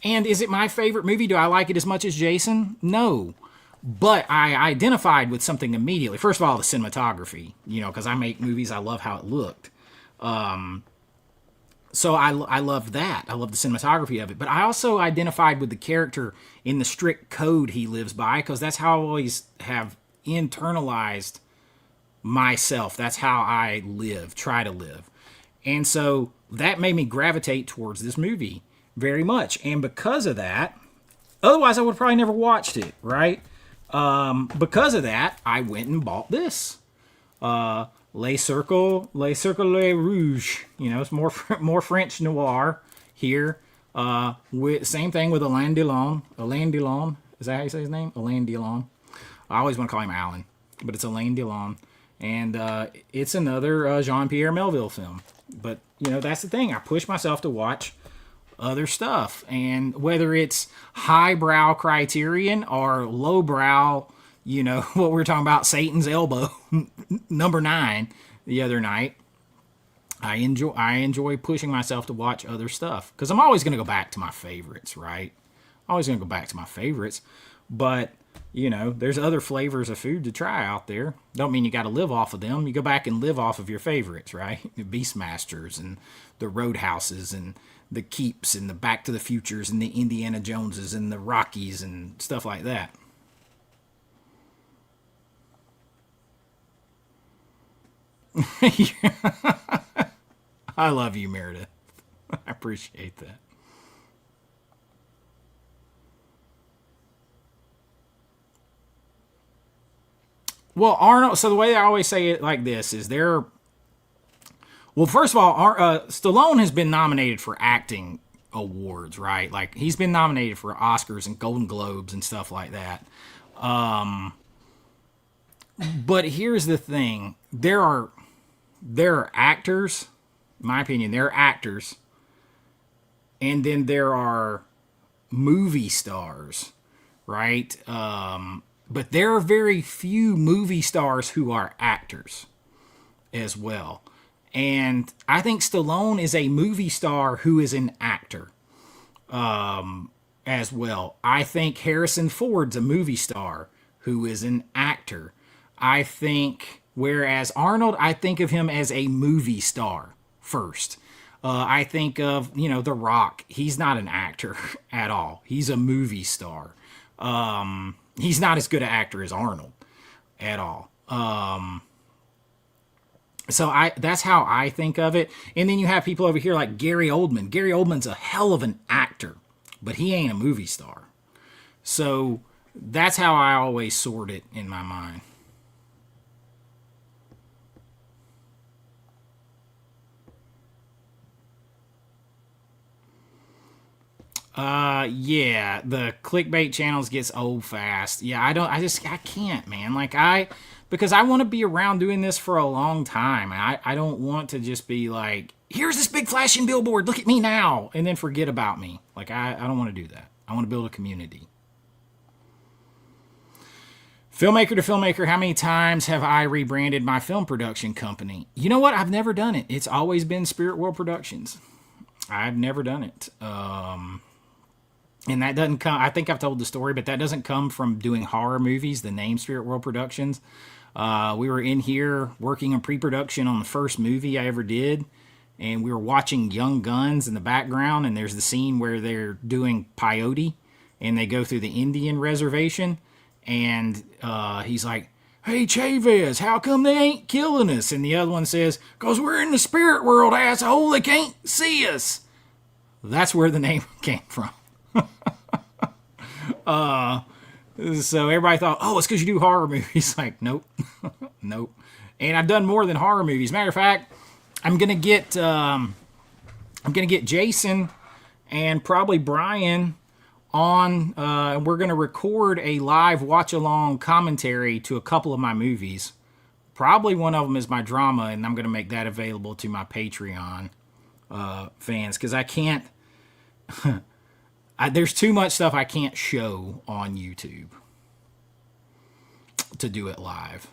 A: And is it my favorite movie? Do I like it as much as Jason? No. But I identified with something immediately. First of all, the cinematography. You know, because I make movies, I love how it looked. So I love that. I love the cinematography of it. But I also identified with the character in the strict code he lives by, because that's how I always have internalized myself. That's how I live, try to live. And so that made me gravitate towards this movie very much. And because of that, otherwise I would probably never watched it, right? Because of that, I went and bought this. Les Cercles Les Rouges. You know, it's more French noir here. Same thing with Alain Delon. Alain Delon. Is that how you say his name? Alain Delon. I always want to call him Alan, but it's Alain Delon. And it's another Jean-Pierre Melville film. But, you know, that's the thing. I push myself to watch other stuff. And whether it's highbrow Criterion or lowbrow, you know, what we were talking about, Satan's Elbow, number 9 the other night, I enjoy pushing myself to watch other stuff. Because I'm always going to go back to my favorites, right? Always going to go back to my favorites. But, you know, there's other flavors of food to try out there. Don't mean you got to live off of them. You go back and live off of your favorites, right? The Beastmasters and the Roadhouses and the Keeps and the Back to the Futures and the Indiana Joneses and the Rockies and stuff like that. I love you, Meredith. I appreciate that. Well, Arnold, so the way I always say it like this is well, first of all, Stallone has been nominated for acting awards, right? Like, he's been nominated for Oscars and Golden Globes and stuff like that. But here's the thing. There are actors, in my opinion, there are actors, and then there are movie stars, right? But there are very few movie stars who are actors as well. And I think Stallone is a movie star who is an actor as well. I think Harrison Ford's a movie star who is an actor. I think, whereas Arnold, I think of him as a movie star first. I think of, you know, The Rock. He's not an actor at all. He's a movie star. He's not as good an actor as Arnold at all. So that's how I think of it. And then you have people over here like Gary Oldman. Gary Oldman's a hell of an actor, but he ain't a movie star. So that's how I always sort it in my mind. Yeah, the clickbait channels gets old fast. Yeah, I can't, man. Because I want to be around doing this for a long time. I don't want to just be like, here's this big flashing billboard, look at me now, and then forget about me. Like, I don't want to do that. I want to build a community. Filmmaker to filmmaker, how many times have I rebranded my film production company? You know what? I've never done it. It's always been Spirit World Productions. I've never done it. And that doesn't come, I think I've told the story, but that doesn't come from doing horror movies, the name Spirit World Productions. We were in here working on pre-production on the first movie I ever did, and we were watching Young Guns in the background, and there's the scene where they're doing peyote, and they go through the Indian reservation, and he's like, hey, Chavez, how come they ain't killing us? And the other one says, because we're in the spirit world, asshole, they can't see us. That's where the name came from. So everybody thought, oh, it's because you do horror movies. Like, nope. Nope. And I've done more than horror movies. Matter of fact, I'm gonna get Jason and probably Brian on. We're gonna record a live watch along commentary to a couple of my movies. Probably one of them is my drama, and I'm gonna make that available to my Patreon fans, because I can't. There's too much stuff I can't show on YouTube to do it live.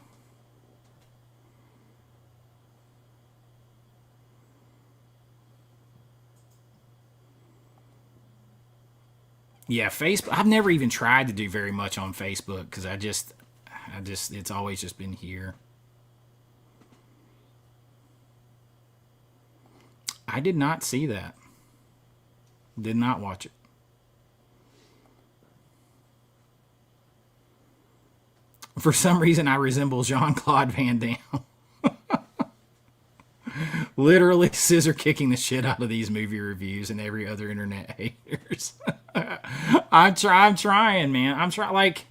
A: Yeah, Facebook. I've never even tried to do very much on Facebook because it's always just been here. I did not see that. Did not watch it. For some reason, I resemble Jean-Claude Van Damme. Literally scissor kicking the shit out of these movie reviews and every other internet haters. I'm trying, man. I'm trying. Like,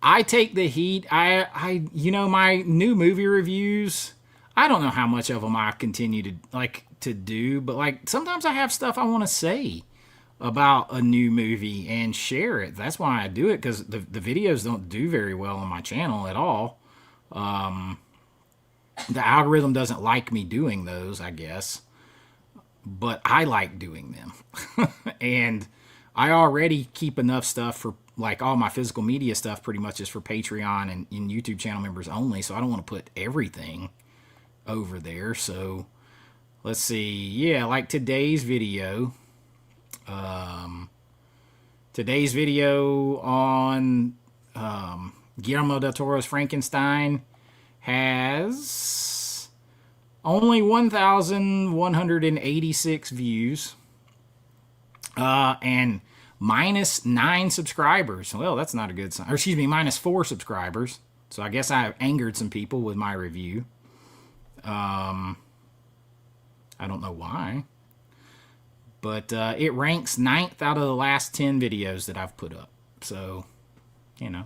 A: I take the heat. My new movie reviews, I don't know how much of them I continue to do, but like sometimes I have stuff I want to say about a new movie and share it. That's why I do it, because the videos don't do very well on my channel at all. The algorithm doesn't like me doing those, I guess, but I like doing them. And I already keep enough stuff for, like, all my physical media stuff pretty much is for Patreon and YouTube channel members only, so I don't want to put everything over there. So let's see. Yeah, like today's video. Today's video on Guillermo del Toro's Frankenstein has only 1,186 views and minus 9 subscribers. Well, that's not a good sign. Or excuse me, minus 4 subscribers. So I guess I angered some people with my review. I don't know why. But it ranks 9th out of the last 10 videos that I've put up. So,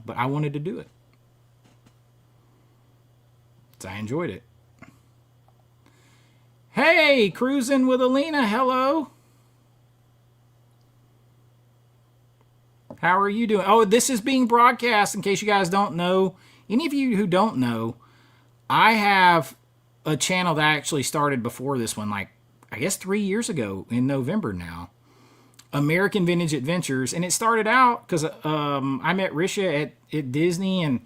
A: but I wanted to do it. So I enjoyed it. Hey, Cruising with Alina, hello. How are you doing? Oh, this is being broadcast, in case you guys don't know. Any of you who don't know, I have a channel that actually started before this one, like, I guess 3 years ago in November now. American Vintage Adventures. And it started out because I met Risha at Disney, and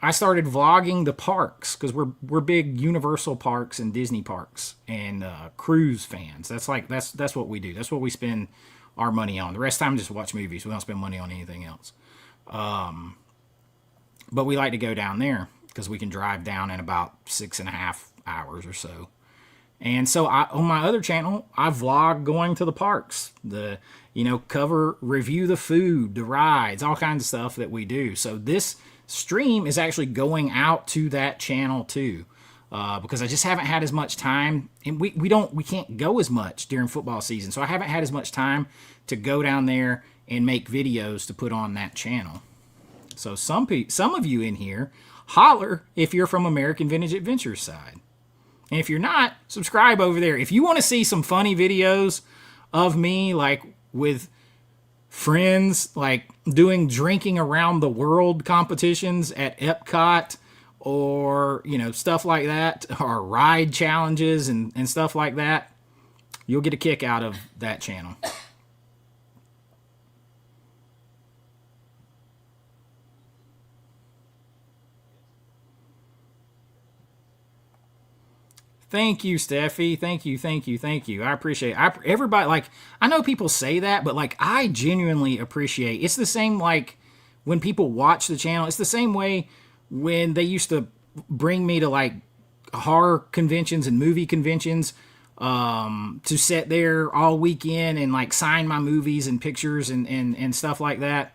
A: I started vlogging the parks because we're big Universal parks and Disney parks and cruise fans. That's what we do. That's what we spend our money on. The rest of the time, just watch movies. We don't spend money on anything else. But we like to go down there because we can drive down in about 6.5 hours or so. And so on my other channel, I vlog going to the parks, review the food, the rides, all kinds of stuff that we do. So this stream is actually going out to that channel too, because I just haven't had as much time, and we can't go as much during football season. So I haven't had as much time to go down there and make videos to put on that channel. So some of you in here, holler if you're from American Vintage Adventures side. And if you're not, subscribe over there. If you want to see some funny videos of me, like with friends like doing drinking around the world competitions at Epcot, or stuff like that, or ride challenges and stuff like that, you'll get a kick out of that channel. Thank you, Steffi. Thank you, thank you, thank you. I appreciate it. Everybody, like, I know people say that, but like, I genuinely appreciate. It's the same like when people watch the channel. It's the same way when they used to bring me to like horror conventions and movie conventions, to sit there all weekend and like sign my movies and pictures and stuff like that.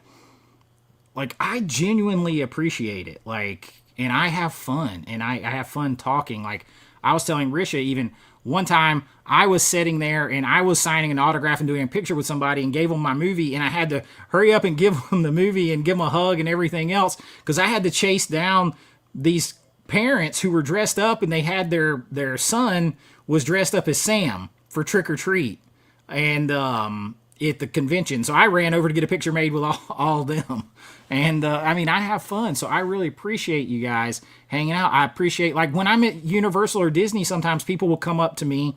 A: Like, I genuinely appreciate it. Like, and I have fun, and I have fun talking. Like, I was telling Risha, even one time I was sitting there and I was signing an autograph and doing a picture with somebody and gave them my movie, and I had to hurry up and give them the movie and give them a hug and everything else, because I had to chase down these parents who were dressed up, and they had their son was dressed up as Sam for trick or treat, and at the convention. So I ran over to get a picture made with all of them. And I mean, I have fun. So I really appreciate you guys hanging out. I appreciate, like, when I'm at Universal or Disney, sometimes people will come up to me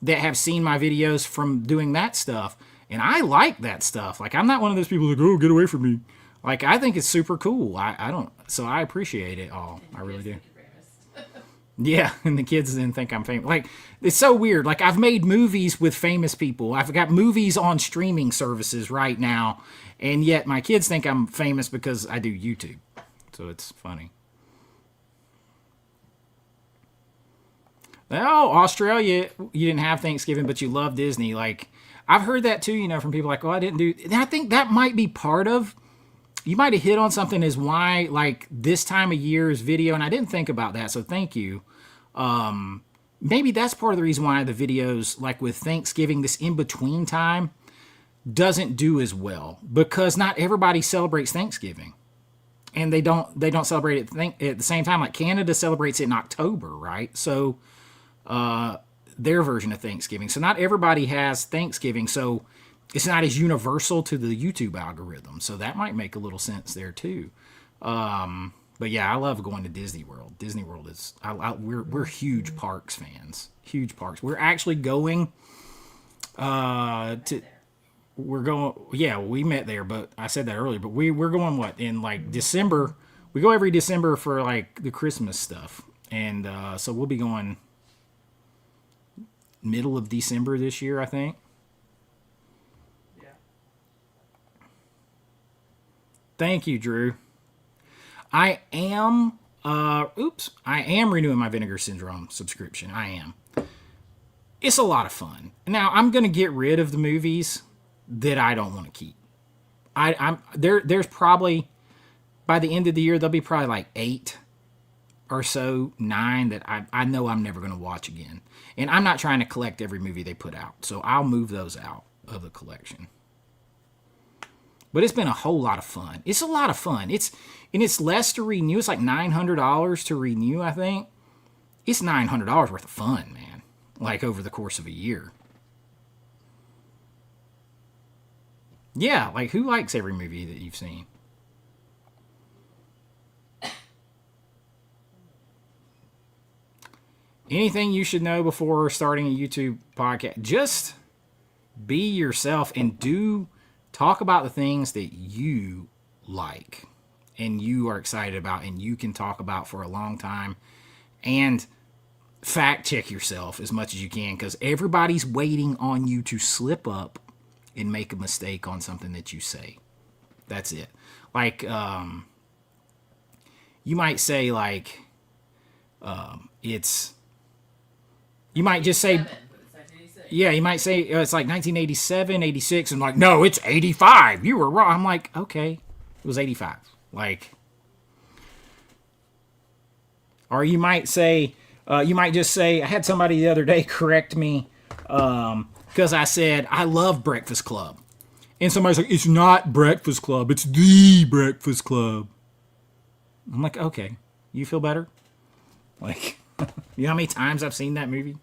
A: that have seen my videos from doing that stuff. And I like that stuff. Like, I'm not one of those people that go, oh, get away from me. Like, I think it's super cool. I don't, so I appreciate it all. I really do. Yeah, and the kids didn't think I'm famous. Like, it's so weird. Like, I've made movies with famous people. I've got movies on streaming services right now, and yet my kids think I'm famous because I do YouTube. So it's funny. Oh, Australia, you didn't have Thanksgiving, but you love Disney. Like, I've heard that too, I from people like, oh, I didn't do. And I think that might be part of. You might have hit on something as why, like, this time of year is video, and I didn't think about that, so thank you. Maybe that's part of the reason why the videos, like with Thanksgiving, this in-between time, doesn't do as well, because not everybody celebrates Thanksgiving, and they don't celebrate it at the same time. Like, Canada celebrates it in October, right? So their version of Thanksgiving. So not everybody has Thanksgiving, so it's not as universal to the YouTube algorithm. So that might make a little sense there too. But yeah, I love going to Disney World. Disney World is, we're huge parks fans. Huge parks. We're actually going yeah, we met there, but I said that earlier, but we're going in like December. We go every December for like the Christmas stuff. And so we'll be going middle of December this year, I think. Thank you, Drew. I am renewing my Vinegar Syndrome subscription. I am. It's a lot of fun. Now, I'm going to get rid of the movies that I don't want to keep. There's probably, by the end of the year, there'll be probably like 8 or so, 9 that I know I'm never going to watch again. And I'm not trying to collect every movie they put out, so I'll move those out of the collection. But it's been a whole lot of fun. It's a lot of fun. It's less to renew. It's like $900 to renew, I think. It's $900 worth of fun, man. Like, over the course of a year. Yeah, like, who likes every movie that you've seen? Anything you should know before starting a YouTube podcast? Just be yourself and talk about the things that you like and you are excited about and you can talk about for a long time, and fact check yourself as much as you can, because everybody's waiting on you to slip up and make a mistake on something that you say. That's it. Like, you might say, like, you might just say, yeah, you might say it's like 1987, 86, and like, no, it's 85. You were wrong. I'm like, okay, it was 85. Like, or you might say, you might just say, I had somebody the other day correct me because I said, I love Breakfast Club. And somebody's like, it's not Breakfast Club, it's the Breakfast Club. I'm like, okay, you feel better? Like, you know how many times I've seen that movie?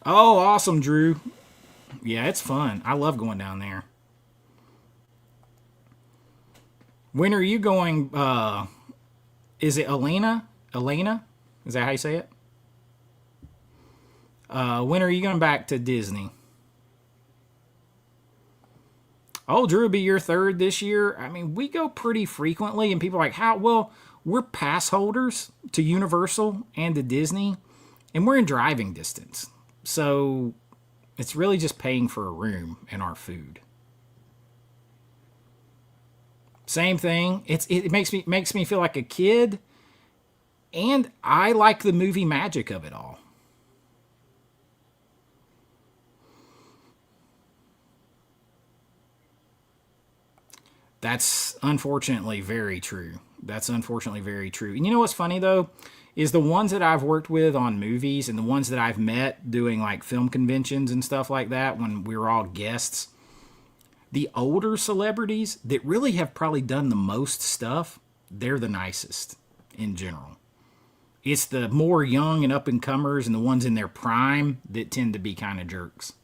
A: Oh, awesome, Drew. Yeah, it's fun. I love going down there. When are you going? Is it Elena? Elena? Is that how you say it? When are you going back to Disney? Oh, Drew will be your third this year. I mean, we go pretty frequently, and people are like, how? Well, we're pass holders to Universal and to Disney, and we're in driving distance. So it's really just paying for a room and our food. Same thing. It makes me feel like a kid, and I like the movie magic of it all. That's unfortunately very true. That's unfortunately very true. And you know what's funny though? Is the ones that I've worked with on movies and the ones that I've met doing like film conventions and stuff like that when we were all guests, the older celebrities that really have probably done the most stuff, they're the nicest in general. It's the more young and up and comers and the ones in their prime that tend to be kind of jerks.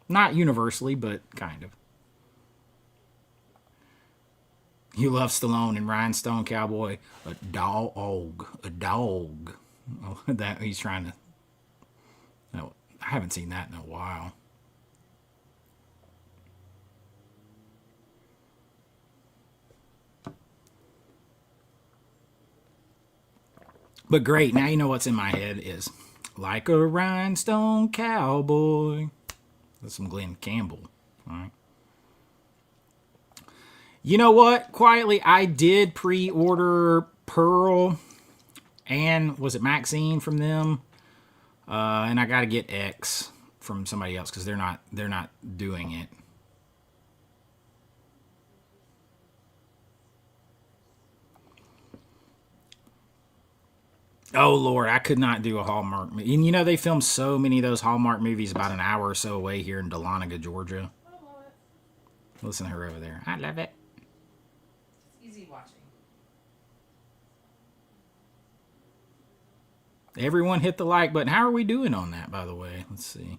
A: Not universally, but kind of. You love Stallone and Rhinestone Cowboy. A dog. A dog. Oh, that he's trying to. No, I haven't seen that in a while. But great, now you know what's in my head is like a rhinestone cowboy. That's some Glenn Campbell. All right. You know what? Quietly, I did pre-order Pearl and was it Maxine from them, and I got to get X from somebody else because they're not doing it. Oh Lord, I could not do a Hallmark. And you know they film so many of those Hallmark movies about an hour or so away here in Dahlonega, Georgia. Listen to her over there. I love it.
B: It's easy watching.
A: Everyone hit the like button. How are we doing on that, by the way? Let's see.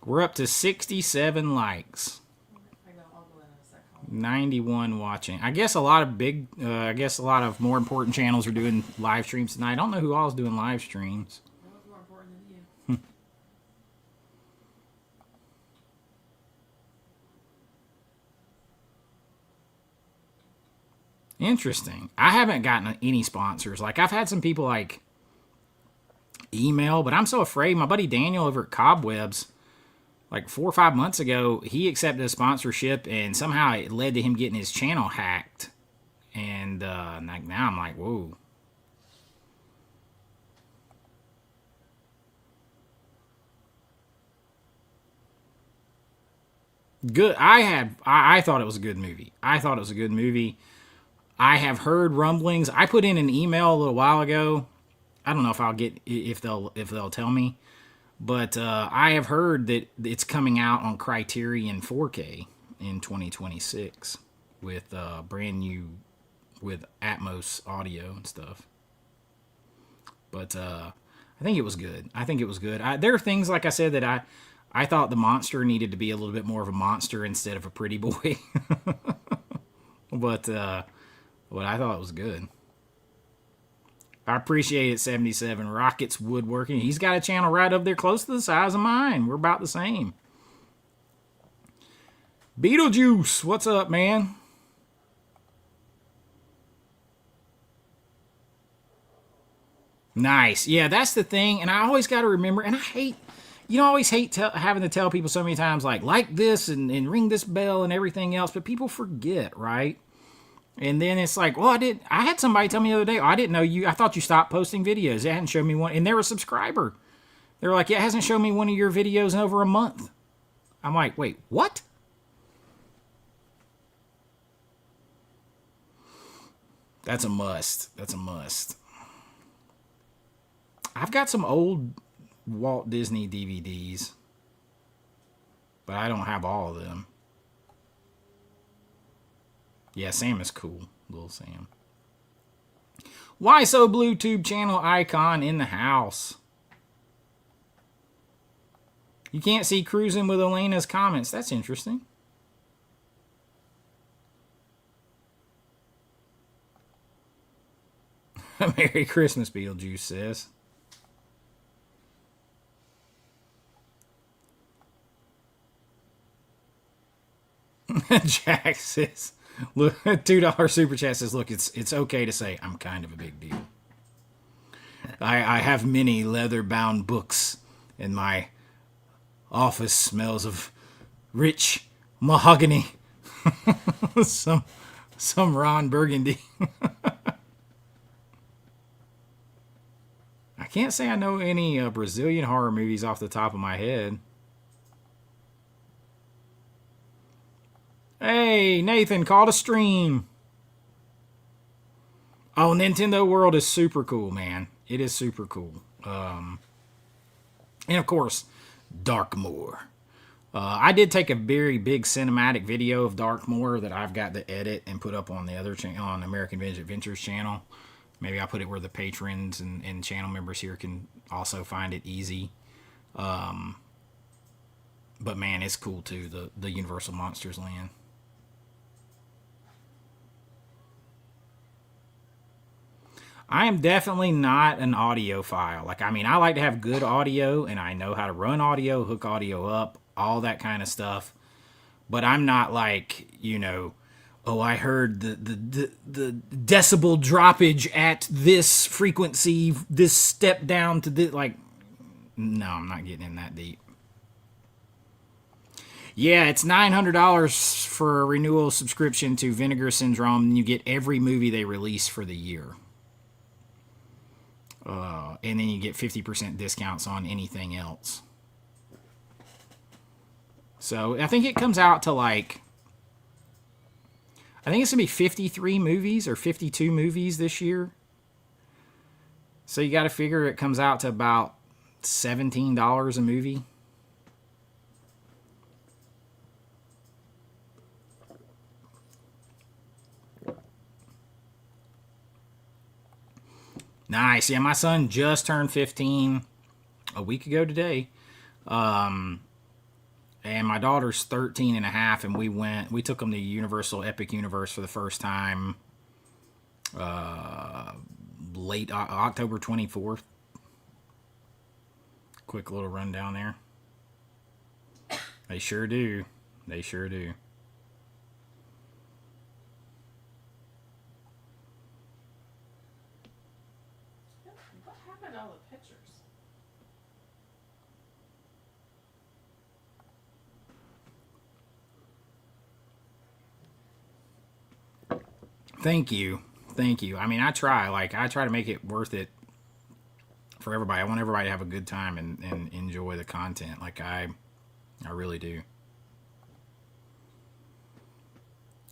A: We're up to 67 likes. 91 watching. I guess a lot of more important channels are doing live streams tonight. I don't know who all is doing live streams.
B: What's more important than you?
A: Interesting. I haven't gotten any sponsors. Like I've had some people like email, but I'm so afraid. My buddy Daniel over at Cobwebs, like 4 or 5 months ago, he accepted a sponsorship, and somehow it led to him getting his channel hacked. And like now I'm like, whoa. Good. I thought it was a good movie. I thought it was a good movie. I have heard rumblings. I put in an email a little while ago. I don't know if they'll tell me. But I have heard that it's coming out on Criterion 4K in 2026 with brand new with Atmos audio and stuff. But I think it was good. There are things, like I said, that I thought the monster needed to be a little bit more of a monster instead of a pretty boy. But I thought it was good. I appreciate it, 77. Rockets Woodworking. He's got a channel right up there close to the size of mine. We're about the same. Beetlejuice, what's up, man? Nice. Yeah, that's the thing. And I always got to remember, and I always hate having to tell people so many times, like this and ring this bell and everything else, but people forget, right? And then it's like, well, I had somebody tell me the other day, I didn't know you, I thought you stopped posting videos. It hadn't shown me one. And they're a subscriber. They're like, yeah, it hasn't shown me one of your videos in over a month. I'm like, wait, what? That's a must. I've got some old Walt Disney DVDs, but I don't have all of them. Yeah, Sam is cool. Little Sam. Why So Blue Tube channel icon in the house. You can't see Cruising with Elena's comments. That's interesting. Merry Christmas, Beetlejuice says. Jack says, look, $2 super chat says, look, it's okay to say I'm kind of a big deal. I have many leather-bound books, and my office smells of rich mahogany. some Ron Burgundy. I can't say I know any Brazilian horror movies off the top of my head. Hey, Nathan, call to stream. Oh, Nintendo World is super cool, man. It is super cool. And of course, Darkmoor. I did take a very big cinematic video of Darkmoor that I've got to edit and put up on the other channel, on American Vintage Adventures channel. Maybe I'll put it where the patrons and channel members here can also find it easy. But man, it's cool too, the Universal Monsters Land. I am definitely not an audiophile. Like, I mean, I like to have good audio, and I know how to run audio, hook audio up, all that kind of stuff. But I'm not like, you know, oh, I heard the decibel droppage at this frequency, this step down to this. Like, no, I'm not getting in that deep. Yeah, it's $900 for a renewal subscription to Vinegar Syndrome, and you get every movie they release for the year. And then you get 50% discounts on anything else. So I think it comes out to like, I think it's going to be 53 movies or 52 movies this year. So you got to figure it comes out to about $17 a movie. Nice. Yeah, my son just turned 15 a week ago today. And my daughter's 13 and a half, and we took them to Universal Epic Universe for the first time late October 24th. Quick little rundown there. They sure do. They sure do.
B: What happened to all the pictures?
A: Thank you. Thank you. I mean, I try to make it worth it for everybody. I want everybody to have a good time and enjoy the content. Like I really do.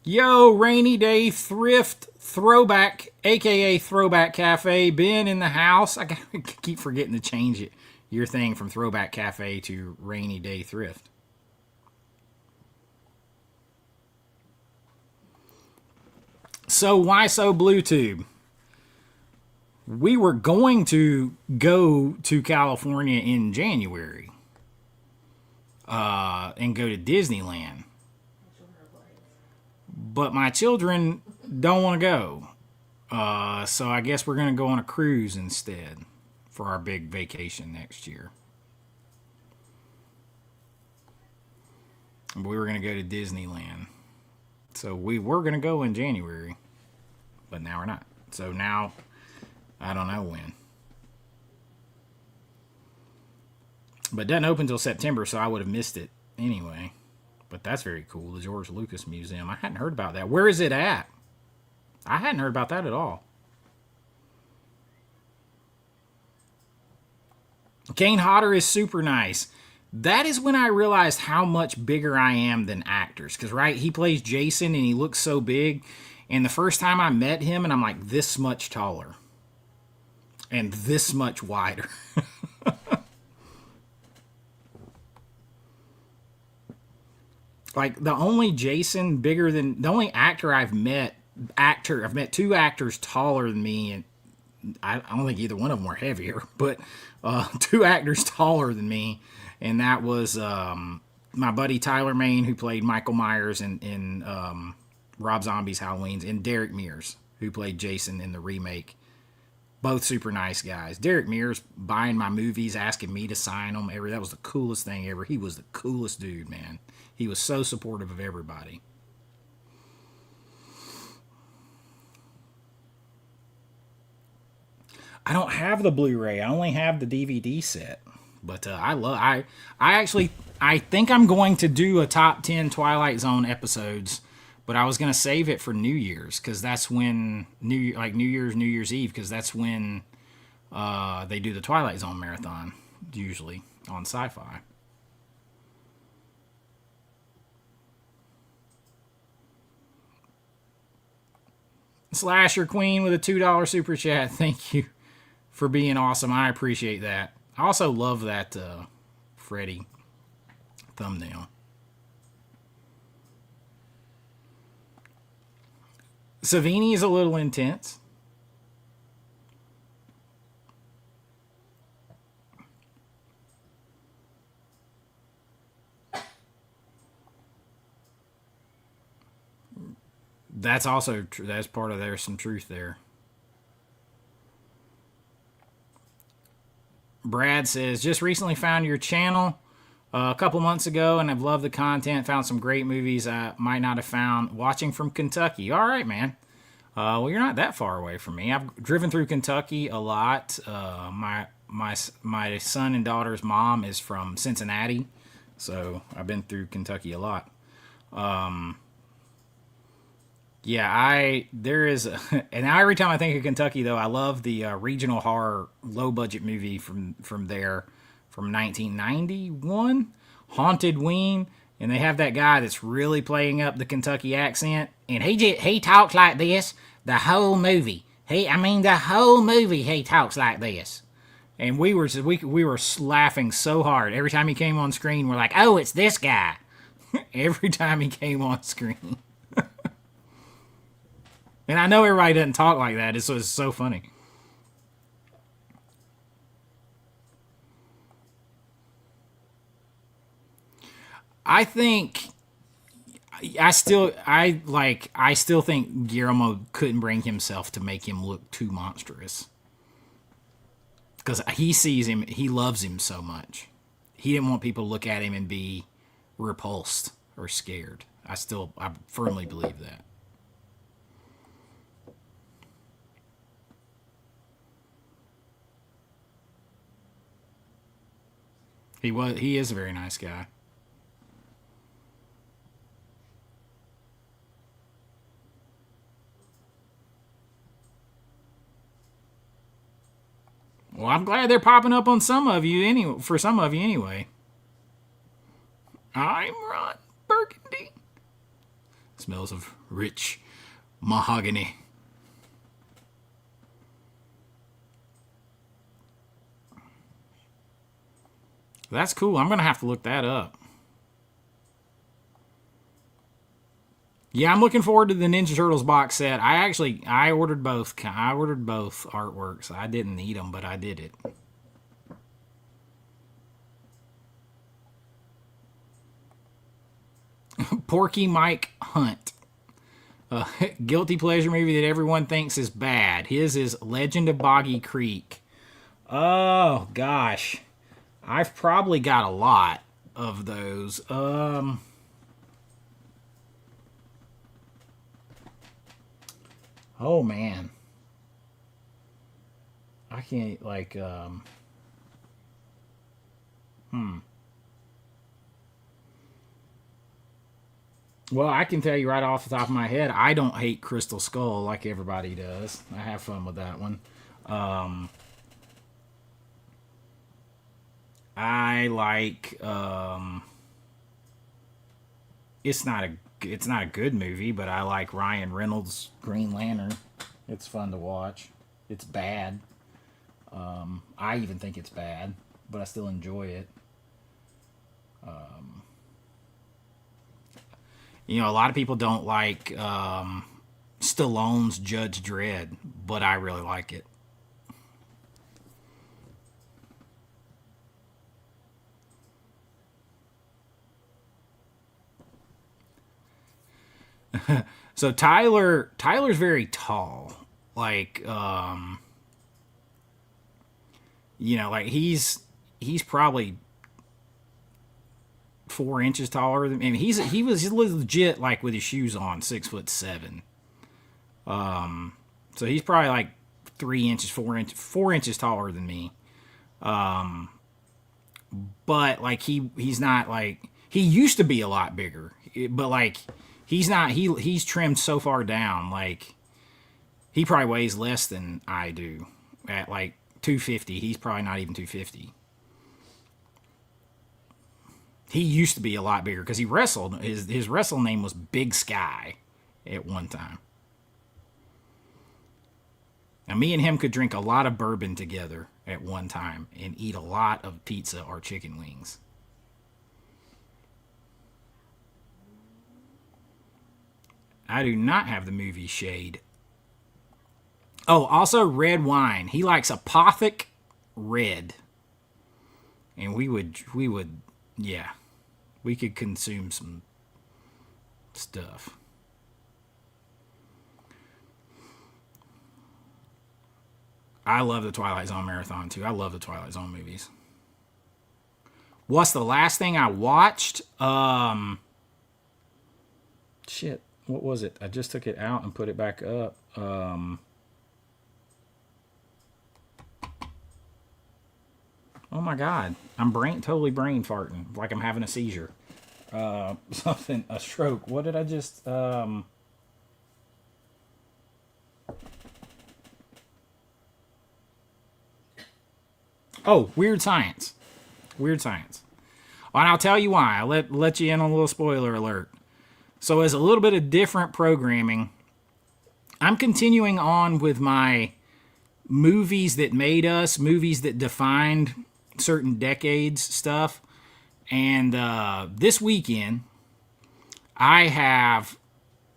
A: Yo, Rainy Day Thrift Throwback, aka Throwback Cafe, Ben in the house. I keep forgetting to change it. Your thing from Throwback Cafe to Rainy Day Thrift. So why so Blue Tube? We were going to go to California in January and go to Disneyland. But my children don't want to go. So I guess we're going to go on a cruise instead for our big vacation next year. We were going to go to Disneyland. So we were going to go in January, but now we're not. So now, I don't know when. But it doesn't open until September, so I would have missed it anyway. But that's very cool, the George Lucas Museum. I hadn't heard about that. Where is it at? I hadn't heard about that at all. Kane Hodder is super nice. That is when I realized how much bigger I am than actors. Because, right, he plays Jason and he looks so big. And the first time I met him, and I'm like this much taller. And this much wider. Like, the only Jason bigger than... The only actor I've met... I've met two actors taller than me I don't think either one of them were heavier, but two actors taller than me, and that was my buddy Tyler Main, who played Michael Myers in Rob Zombie's Halloween's, and Derek Mears, who played Jason in the remake. Both super nice guys. Derek Mears buying my movies, asking me to sign them. That was the coolest thing ever. He was the coolest dude, man. He was so supportive of everybody. I don't have the Blu-ray. I only have the DVD set. But I actually think I'm going to do a top 10 Twilight Zone episodes, but I was going to save it for New Year's, because that's when New Year's Eve, because that's when they do the Twilight Zone marathon, usually on Sci-Fi. Slasher Queen with a $2 super chat. Thank you for being awesome. I appreciate that. I also love that Freddy thumbnail. Savini is a little intense. That's also true. That's part of there's some truth there. Brad says, just recently found your channel a couple months ago, and I've loved the content. Found some great movies I might not have found watching from Kentucky. All right, man. Well, you're not that far away from me. I've driven through Kentucky a lot. My son and daughter's mom is from Cincinnati, so I've been through Kentucky a lot. Yeah, and every time I think of Kentucky, though, I love the regional horror low budget movie from there from 1991, Haunted Ween, and they have that guy that's really playing up the Kentucky accent, and he talks like this the whole movie. The whole movie he talks like this, and we were laughing so hard every time he came on screen. We're like, oh, it's this guy. Every time he came on screen. And I know everybody doesn't talk like that. It's so funny. I still think Guillermo couldn't bring himself to make him look too monstrous. Because he sees him, he loves him so much. He didn't want people to look at him and be repulsed or scared. I firmly believe that. He is a very nice guy. Well, I'm glad they're popping up on some of you anyway. I'm Ron Burgundy. Smells of rich mahogany. That's cool. I'm going to have to look that up. Yeah, I'm looking forward to the Ninja Turtles box set. I ordered both. I ordered both artworks. I didn't need them, but I did it. Porky Mike Hunt. A guilty pleasure movie that everyone thinks is bad. His is Legend of Boggy Creek. Oh, gosh. I've probably got a lot of those. Oh, man. I can't, Well, I can tell you right off the top of my head, I don't hate Crystal Skull like everybody does. I have fun with that one. I like. It's not a good movie, but I like Ryan Reynolds' Green Lantern. It's fun to watch. It's bad. I even think it's bad, but I still enjoy it. A lot of people don't like Stallone's Judge Dredd, but I really like it. So Tyler's very tall. Like like he's probably 4 inches taller than me. I mean, he was legit like with his shoes on 6'7". So he's probably like 3 inches, 4 inches taller than me. But like he's not like he used to be a lot bigger, but like he's not he's trimmed so far down. Like he probably weighs less than I do at like 250. He's probably not even 250. He used to be a lot bigger because he wrestled. His wrestle name was Big Sky at one time. Now, me and him could drink a lot of bourbon together at one time and eat a lot of pizza or chicken wings. I do not have the movie shade. Oh, also red wine. He likes Apothic Red. And yeah, we could consume some stuff. I love the Twilight Zone marathon too. I love the Twilight Zone movies. What's the last thing I watched? Shit, what was it? I just took it out and put it back up. Oh my god, I'm totally brain farting, like I'm having a seizure. A stroke. What did I just? Oh, Weird Science. Weird Science. And I'll tell you why. I'll let you in on a little spoiler alert. So, as a little bit of different programming, I'm continuing on with my movies that made us, movies that defined certain decades stuff. And this weekend, I have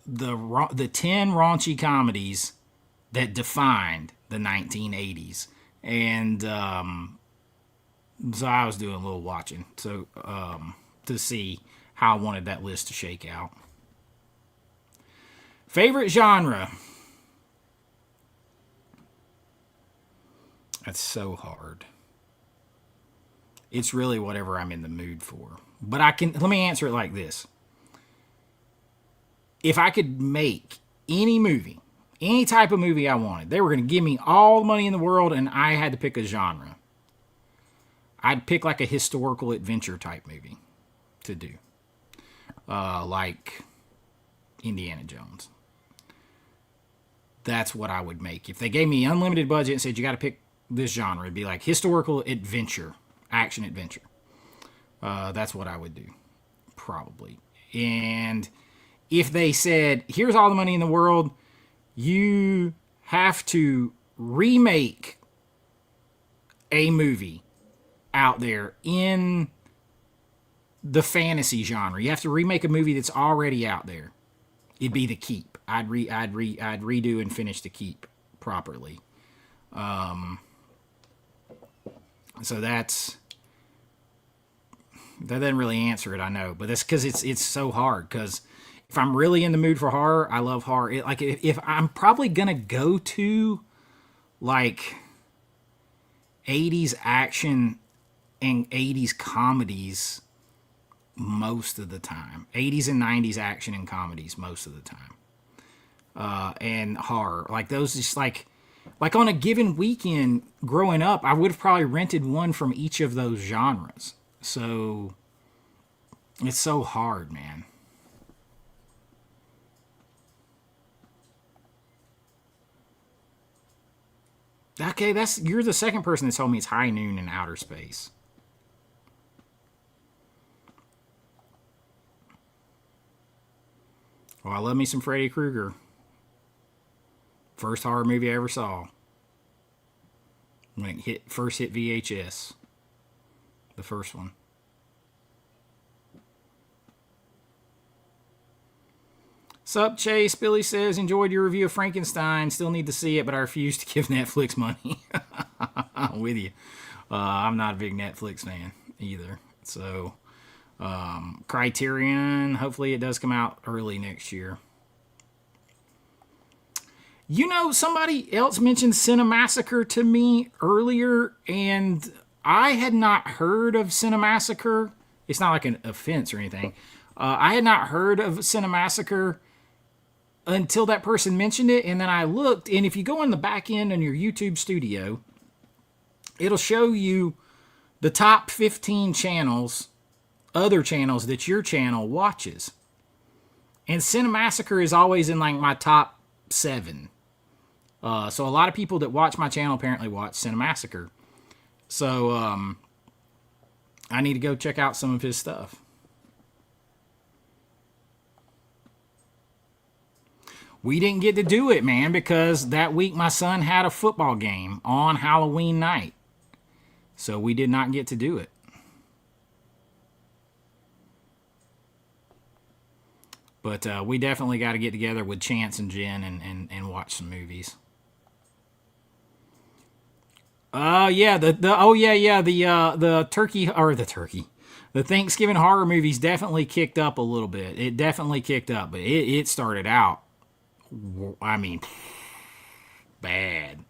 A: the 10 raunchy comedies that defined the 1980s. And so I was doing a little watching to see how I wanted that list to shake out. Favorite genre? That's so hard. It's really whatever I'm in the mood for. But let me answer it like this. If I could make any movie, any type of movie I wanted, they were going to give me all the money in the world and I had to pick a genre, I'd pick like a historical adventure type movie to do. Like Indiana Jones. That's what I would make. If they gave me unlimited budget and said, you got to pick this genre, it'd be like historical adventure, action adventure. That's what I would do, probably. And if they said, here's all the money in the world, you have to remake a movie out there in the fantasy genre. You have to remake a movie that's already out there. It'd be The Keep. I'd redo and finish The Keep properly. So that doesn't really answer it, I know, but that's because it's so hard. Because if I'm really in the mood for horror, I love horror. If I'm probably gonna go to like 80s action and 80s comedies most of the time. 80s and 90s action and comedies most of the time. And horror. Like those just like on a given weekend growing up, I would have probably rented one from each of those genres. So it's so hard, man. Okay, you're the second person that told me it's High Noon in Outer Space. Well, I love me some Freddy Krueger. First horror movie I ever saw. When it first hit VHS. The first one. Sup, Chase? Billy says, enjoyed your review of Frankenstein. Still need to see it, but I refuse to give Netflix money. I'm with you. I'm not a big Netflix fan either. So, Criterion, hopefully it does come out early next year. You know, somebody else mentioned Cinemassacre to me earlier, and I had not heard of Cinemassacre. It's not like an offense or anything. I had not heard of Cinemassacre until that person mentioned it, and then I looked, and if you go in the back end on your YouTube studio, it'll show you the top 15 channels, other channels that your channel watches. And Cinemassacre is always in like my top 7. So a lot of people that watch my channel apparently watch Cinemassacre. So I need to go check out some of his stuff. We didn't get to do it, man, because that week my son had a football game on Halloween night. So we did not get to do it. But we definitely got to get together with Chance and Jen and watch some movies. Yeah, the Thanksgiving horror movies definitely kicked up a little bit. It definitely kicked up, but it started out, I mean, bad.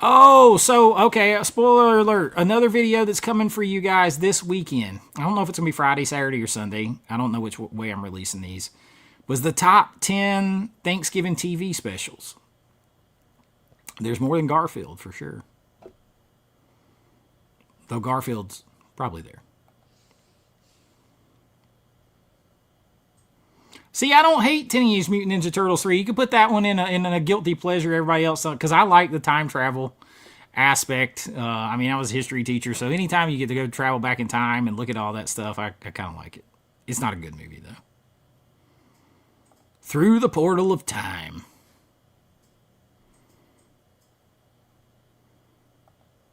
A: Oh, so, okay, spoiler alert. Another video that's coming for you guys this weekend. I don't know if it's going to be Friday, Saturday, or Sunday. I don't know which way I'm releasing these. Was the top 10 Thanksgiving TV specials. There's more than Garfield, for sure. Though Garfield's probably there. See, I don't hate Teenage Mutant Ninja Turtles 3. You could put that one in a guilty pleasure, everybody else, because I like the time travel aspect. I mean, I was a history teacher, so anytime you get to go travel back in time and look at all that stuff, I kind of like it. It's not a good movie, though. Through the Portal of Time.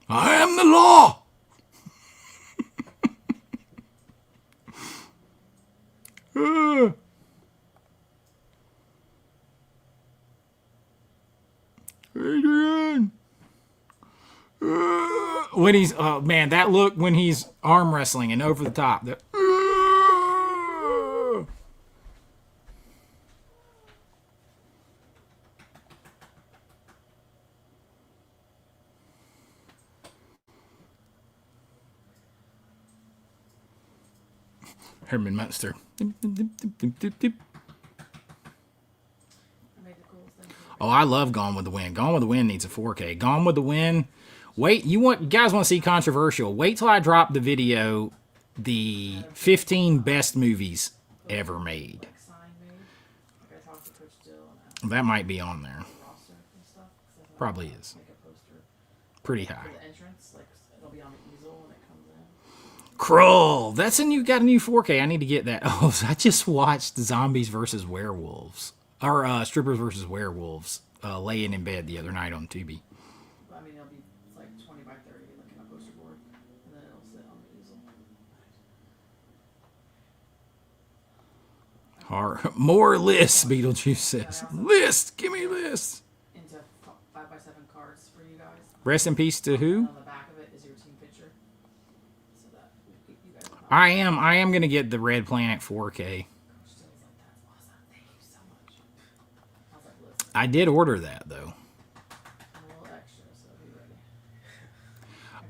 A: I am the law! Adrian! When he's, oh man, that look when he's arm wrestling and over the top. Herman Munster. Oh, I love Gone with the Wind. Gone with the Wind needs a 4K. Gone with the Wind. Wait, you guys want to see controversial? Wait till I drop the video, the 15 best movies ever made. That might be on there. Probably is. Pretty high. Krull. That's got a new 4K. I need to get that. Oh, I just watched Zombies versus Werewolves. Or Strippers versus Werewolves laying in bed the other night on Tubi.
B: I mean, it'll be like 20 by 30, like in a poster board, and then it'll sit on the easel.
A: More lists, Beetlejuice says. List! Give me lists!
B: Into 5x7 cards for you guys.
A: Rest in peace to who?
B: And on the back of it is your team picture. So that you guys
A: I am going to get the Red Planet 4K. I did order that, though.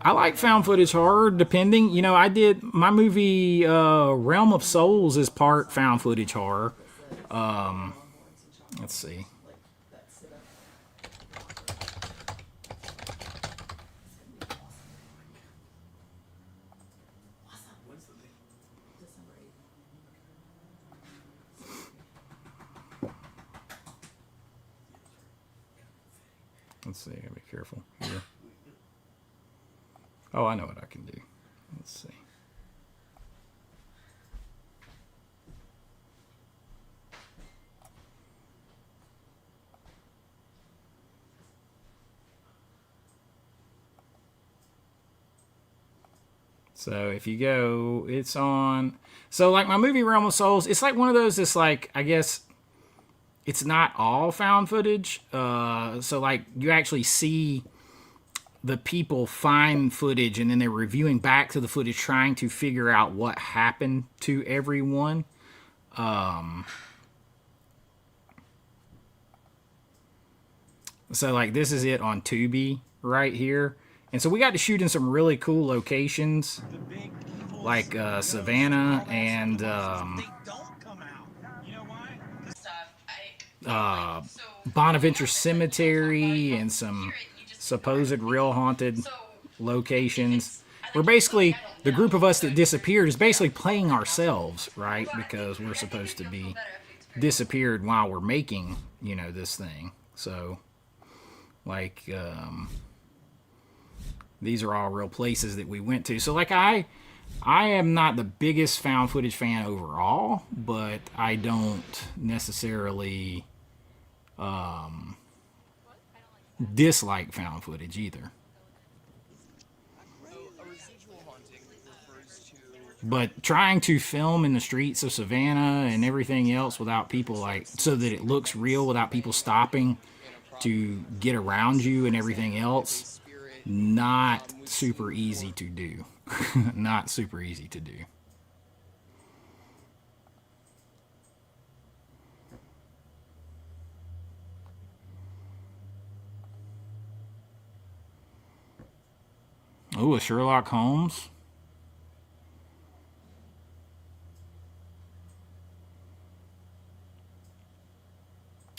A: I like found footage horror, depending. You know, I did my movie Realm of Souls is part found footage horror. Let's see. Let's see. I gotta be careful here. Oh, I know what I can do. Let's see. So if you go, it's on. So like my movie Realm of Souls, it's like one of those that's like, I guess, it's not all found footage. So like you actually see the people find footage and then they're reviewing back to the footage trying to figure out what happened to everyone. So like this is it on Tubi right here. And so we got to shoot in some really cool locations like Savannah and Bonaventure Cemetery and some supposed real haunted locations. We're basically, the group of us that disappeared is basically playing ourselves, right? Because we're supposed to be disappeared while we're making, this thing. So, like, these are all real places that we went to. So, like, I am not the biggest found footage fan overall, but I don't necessarily dislike found footage either. But trying to film in the streets of Savannah and everything else without people, like, so that it looks real without people stopping to get around you and everything else, not super easy to do. Not super easy to do. Oh, a Sherlock Holmes.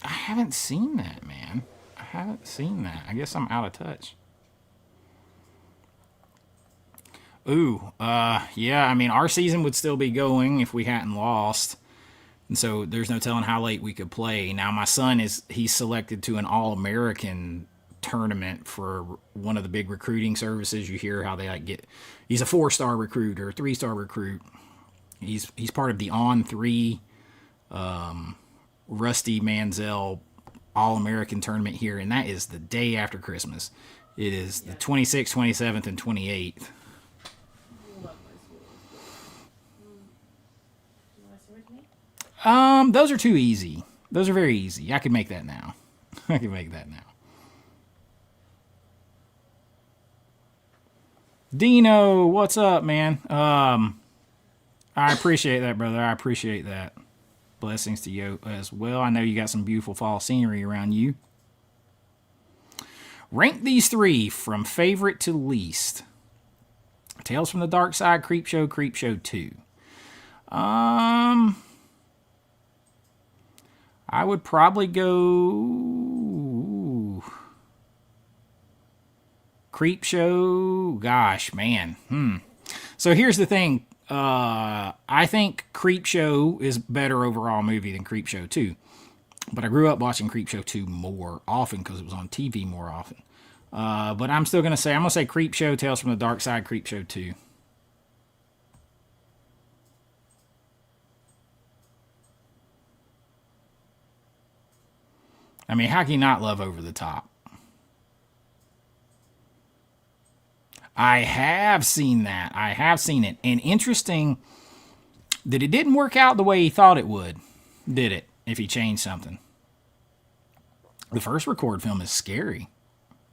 A: I haven't seen that, man. I haven't seen that. I guess I'm out of touch. Ooh, yeah, I mean, our season would still be going if we hadn't lost. And so there's no telling how late we could play. Now, my son he's selected to an All-American tournament for one of the big recruiting services. You hear how they like he's a 4-star recruit or a 3-star recruit. He's part of the On3 Rusty Manziel All-American tournament here, and that is the day after Christmas. It is the 26th, 27th, and 28th. Those are too easy. Those are very easy. I could make that now. I can make that now. Dino, what's up, man? I appreciate that, brother. I appreciate that. Blessings to you as well. I know you got some beautiful fall scenery around you. Rank these 3 from favorite to least. Tales from the Dark Side, Creepshow, Creepshow 2. I would probably go Creepshow. Gosh, man. So here's the thing. I think Creepshow is a better overall movie than Creepshow 2. But I grew up watching Creepshow 2 more often because it was on TV more often. But I'm still going to say Creepshow, Tales from the Dark Side, Creepshow 2. I mean, how can you not love Over the Top? I have seen that. I have seen it. And interesting that it didn't work out the way he thought it would, did it? If he changed something. The first record film is scary.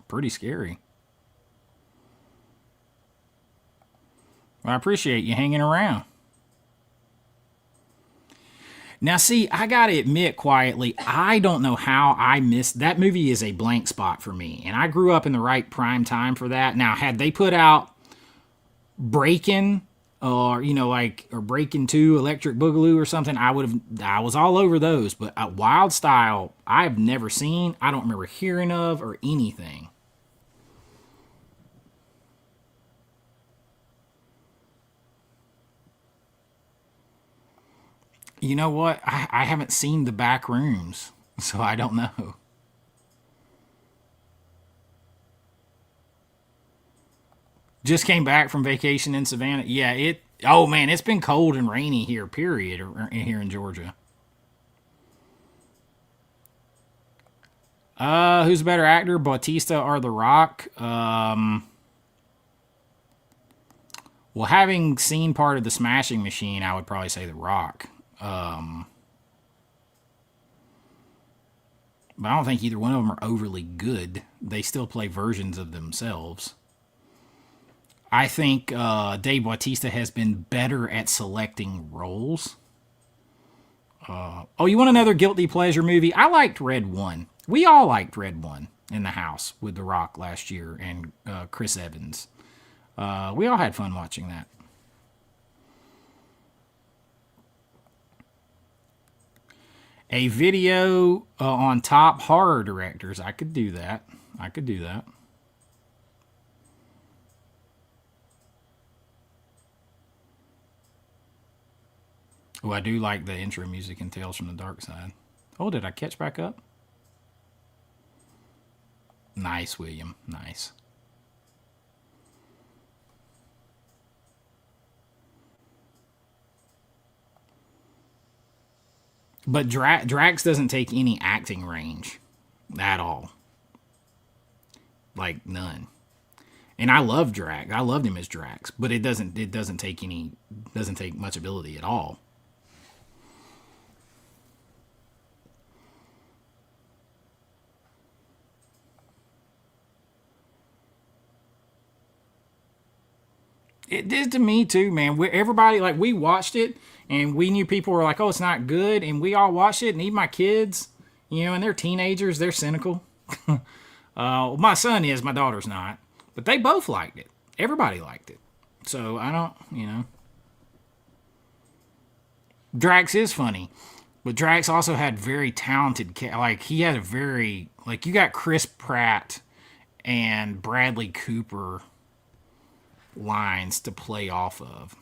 A: Pretty scary. Well, I appreciate you hanging around. Now, see, I gotta admit quietly, I don't know how I missed that movie. Is a blank spot for me, and I grew up in the right prime time for that. Now, had they put out Breakin' or or Breakin' 2, Electric Boogaloo or something, I was all over those. But Wild Style, I've never seen. I don't remember hearing of or anything. You know what? I haven't seen The Back Rooms, so I don't know. Just came back from vacation in Savannah. Yeah, oh man, it's been cold and rainy here, period, here in Georgia. Who's a better actor, Bautista or The Rock? Well, having seen part of The Smashing Machine, I would probably say The Rock. But I don't think either one of them are overly good. They still play versions of themselves. I think Dave Bautista has been better at selecting roles. Oh, you want another guilty pleasure movie? I liked Red 1. We all liked Red 1. in the house with The Rock last year and Chris Evans. We all had fun watching that. A video on top horror directors. I could do that. I could do that. Oh, I do like the intro music in Tales from the Dark Side. Oh, did I catch back up? Nice, William. Nice. But Drax doesn't take any acting range at all. Like none. And I love Drax. I loved him as Drax, but it doesn't take much ability at all. It did to me too, man. Everybody, like, we watched it and we knew people were like, "Oh, it's not good," and we all watched it. And even my kids, and they're teenagers, they're cynical. My son is, my daughter's not, but they both liked it. Everybody liked it. So I don't. Drax is funny, but Drax also had very talented. Like, he had a very, like, you got Chris Pratt and Bradley Cooper lines to play off of.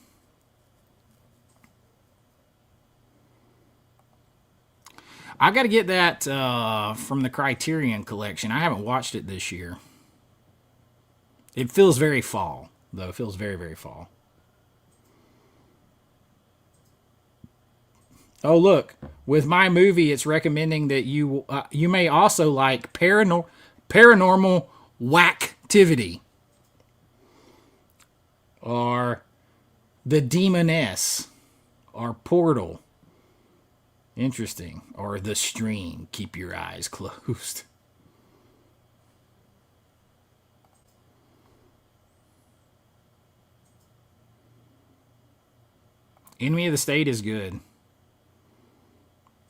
A: I got to get that from the Criterion Collection. I haven't watched it this year. It feels very fall, though. It feels very, very fall. Oh, look. With my movie, it's recommending that you may also like Paranormal Whacktivity, or The Demoness, or Portal. Interesting. Or The Stream. Keep your eyes closed. Enemy of the State is good.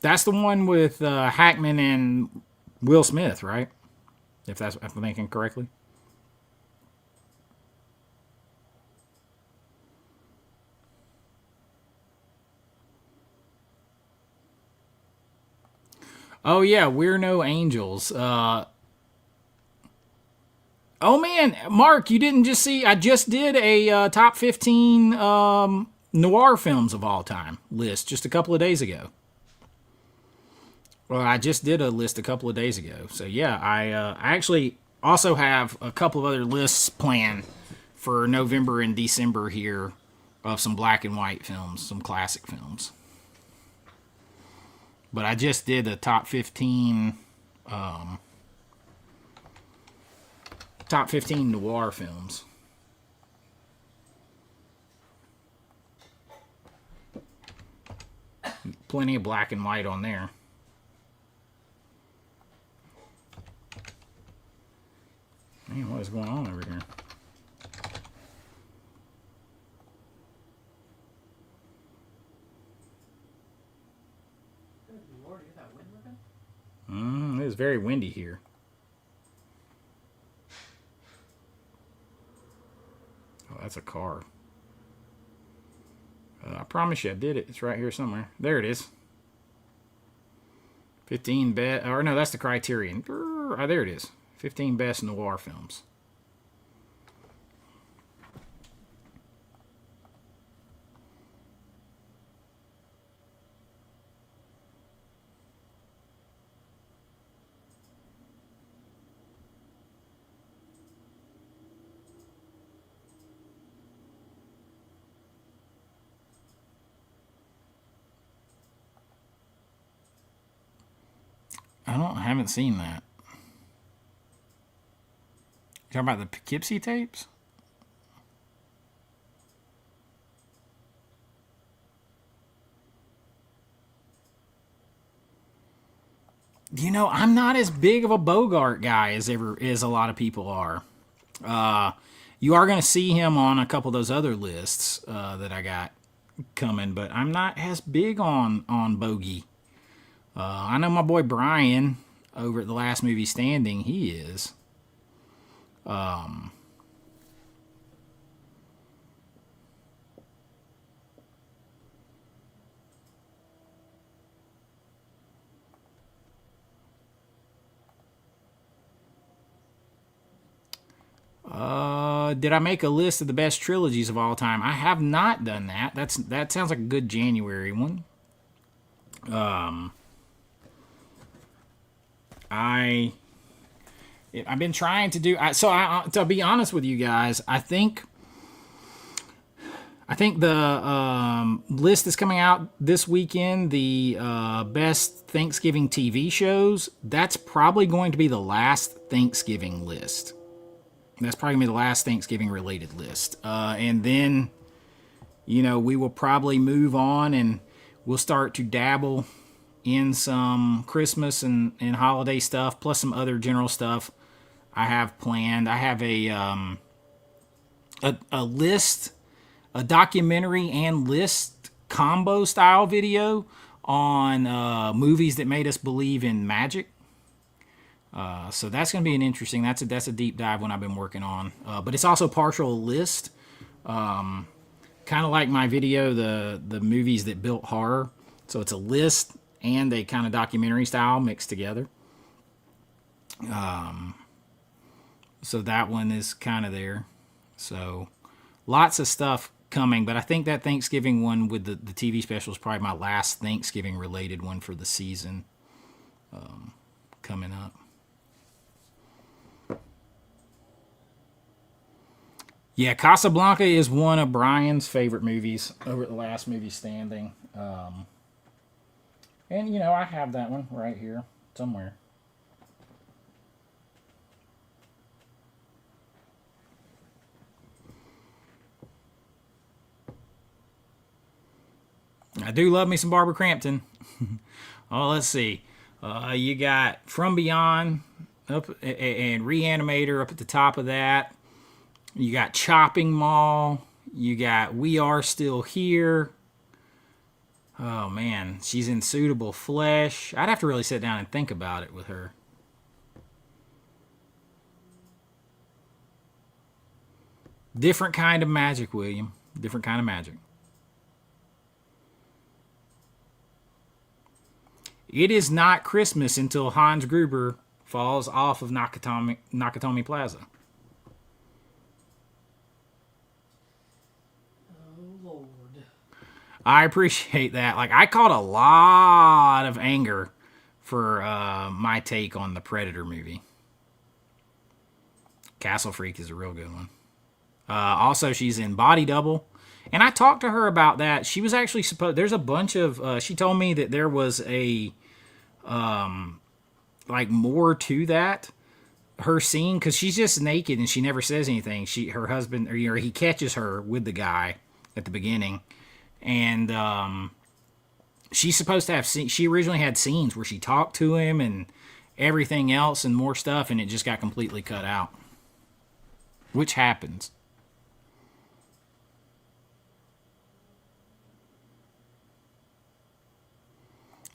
A: That's the one with Hackman and Will Smith, right? If I'm thinking correctly. Oh yeah, We're No Angels. Oh man, Mark, you didn't just see? I just did a top 15 noir films of all time list just a couple of days ago. Well, I just did a list a couple of days ago. So yeah, I actually also have a couple of other lists planned for November and December here of some black and white films, some classic films. But I just did a top 15 noir films. Plenty of black and white on there. Man, what is going on over here?
B: Good Lord, you got that wind whipping?
A: It is very windy here. Oh, that's a car. I promise you I did it. It's right here somewhere. There it is. 15 best, or no, that's the Criterion. Oh, there it is. 15 best noir films. I haven't seen that. You talking about the Poughkeepsie tapes? I'm not as big of a Bogart guy as a lot of people are. You are going to see him on a couple of those other lists that I got coming, but I'm not as big on Bogey. I know my boy Brian over at the Last Movie Standing, he is. Did I make a list of the best trilogies of all time? I have not done that. That sounds like a good January one. I've been trying to do. To be honest with you guys, I think the list is coming out this weekend. The best Thanksgiving TV shows. That's probably going to be the last Thanksgiving list. That's probably going to be the last Thanksgiving related list. And then, we will probably move on and we'll start to dabble in some Christmas and holiday stuff, plus some other general stuff I have planned. I have a list, a documentary and list combo style video on movies that made us believe in magic. So that's going to be an interesting. That's a deep dive one I've been working on. But it's also partial list, kind of like my video, the movies that built horror. So it's a list and a kind of documentary style mixed together. So that one is kind of there. So lots of stuff coming, but I think that Thanksgiving one with the TV special is probably my last Thanksgiving related one for the season coming up. Yeah, Casablanca is one of Brian's favorite movies over at the Last Movie Standing. And, I have that one right here somewhere. I do love me some Barbara Crampton. Oh, let's see. You got From Beyond up and Reanimator up at the top of that. You got Chopping Mall. You got We Are Still Here. Oh, man. She's in Suitable Flesh. I'd have to really sit down and think about it with her. Different kind of magic, William. Different kind of magic. It is not Christmas until Hans Gruber falls off of Nakatomi Plaza. I appreciate that. Like, I caught a lot of anger for my take on the Predator movie. Castle Freak is a real good one. Also, she's in Body Double. And I talked to her about that. She was actually supposed... There's a bunch of... she told me that there was a... more to that. Her scene, because she's just naked and she never says anything. Her husband... or he catches her with the guy at the beginning. And she's supposed to have she originally had scenes where she talked to him and everything else and more stuff, and it just got completely cut out, which happens.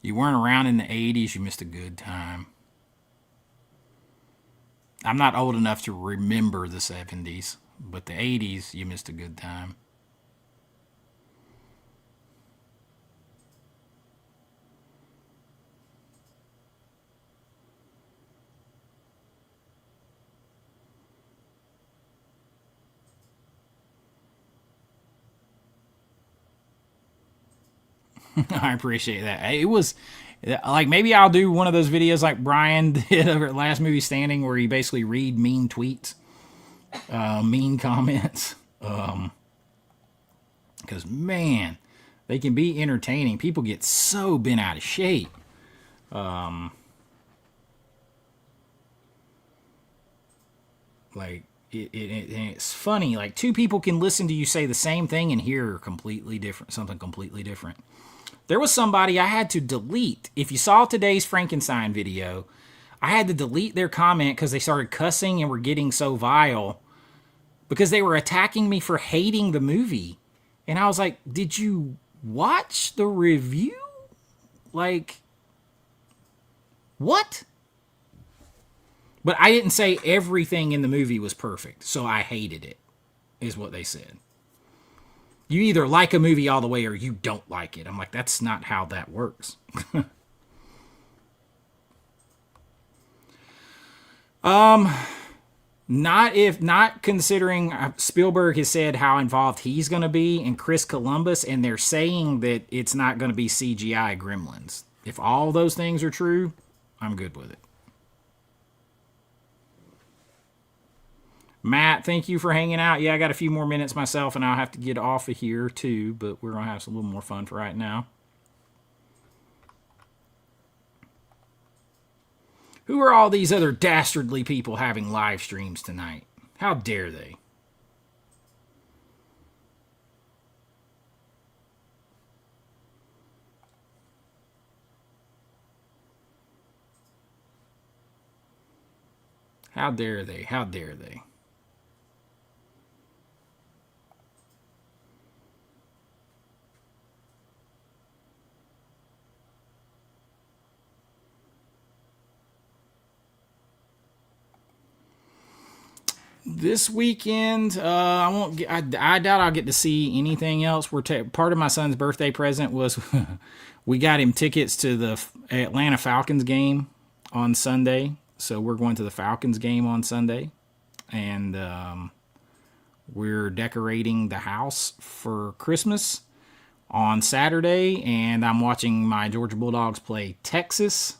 A: You weren't around in the 80s, you missed a good time. I'm not old enough to remember the 70s, but the 80s, you missed a good time. I appreciate that. It was like, maybe I'll do one of those videos like Brian did over at Last Movie Standing where he basically read mean tweets, mean comments. Because, man, they can be entertaining. People get so bent out of shape. It's funny. Like, two people can listen to you say the same thing and hear something completely different. There was somebody I had to delete. If you saw today's Frankenstein video, I had to delete their comment because they started cussing and were getting so vile because they were attacking me for hating the movie. And I was like, did you watch the review? Like, what? But I didn't say everything in the movie was perfect, so I hated it, is what they said. You either like a movie all the way or you don't like it. I'm like, that's not how that works. Not considering Spielberg has said how involved he's going to be, and Chris Columbus, and they're saying that it's not going to be CGI Gremlins. If all those things are true, I'm good with it. Matt, thank you for hanging out. Yeah, I got a few more minutes myself, and I'll have to get off of here too, but we're going to have a little more fun for right now. Who are all these other dastardly people having live streams tonight? How dare they? How dare they? How dare they? This weekend, I won't. I doubt I'll get to see anything else. Part of my son's birthday present was we got him tickets to the Atlanta Falcons game on Sunday, so we're going to the Falcons game on Sunday, and we're decorating the house for Christmas on Saturday, and I'm watching my Georgia Bulldogs play Texas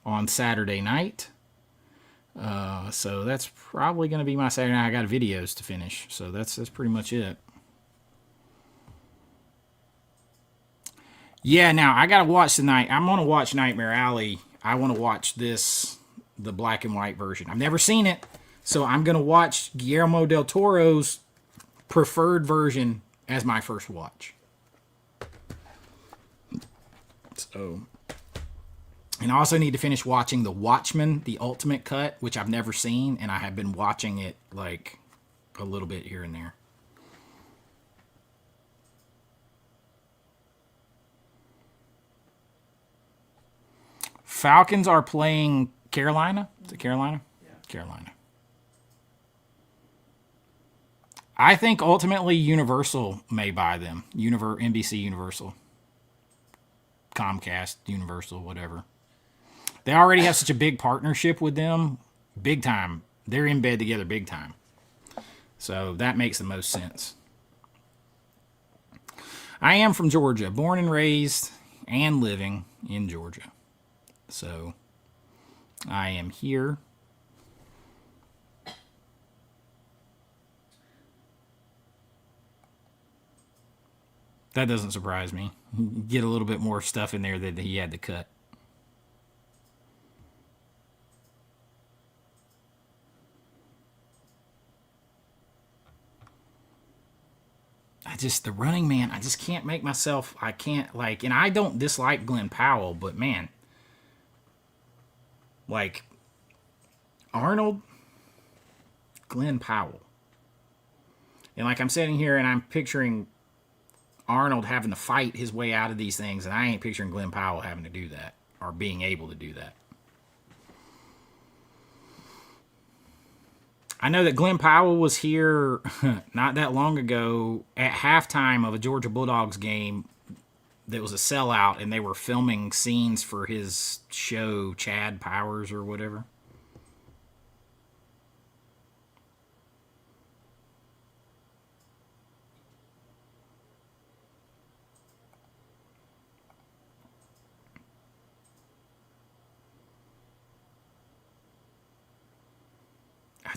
A: on Saturday night. So that's probably going to be my Saturday night. I got videos to finish, so that's pretty much it. Yeah, now I got to watch tonight. I'm going to watch Nightmare Alley. I want to watch the black and white version. I've never seen it, so I'm going to watch Guillermo del Toro's preferred version as my first watch. So... And I also need to finish watching The Watchmen, the Ultimate Cut, which I've never seen, and I have been watching it like a little bit here and there. Falcons are playing Carolina. Is it Carolina?
B: Yeah.
A: Carolina. I think ultimately Universal may buy them. NBC Universal. Comcast, Universal, whatever. They already have such a big partnership with them. Big time. They're in bed together big time. So that makes the most sense. I am from Georgia, born and raised and living in Georgia. So I am here. That doesn't surprise me. Get a little bit more stuff in there that he had to cut. The Running Man, I just can't make myself, I can't, like, and I don't dislike Glenn Powell, but man, like, Arnold, Glenn Powell. And like, I'm sitting here and I'm picturing Arnold having to fight his way out of these things, and I ain't picturing Glenn Powell having to do that, or being able to do that. I know that Glenn Powell was here not that long ago at halftime of a Georgia Bulldogs game that was a sellout, and they were filming scenes for his show, Chad Powers or whatever.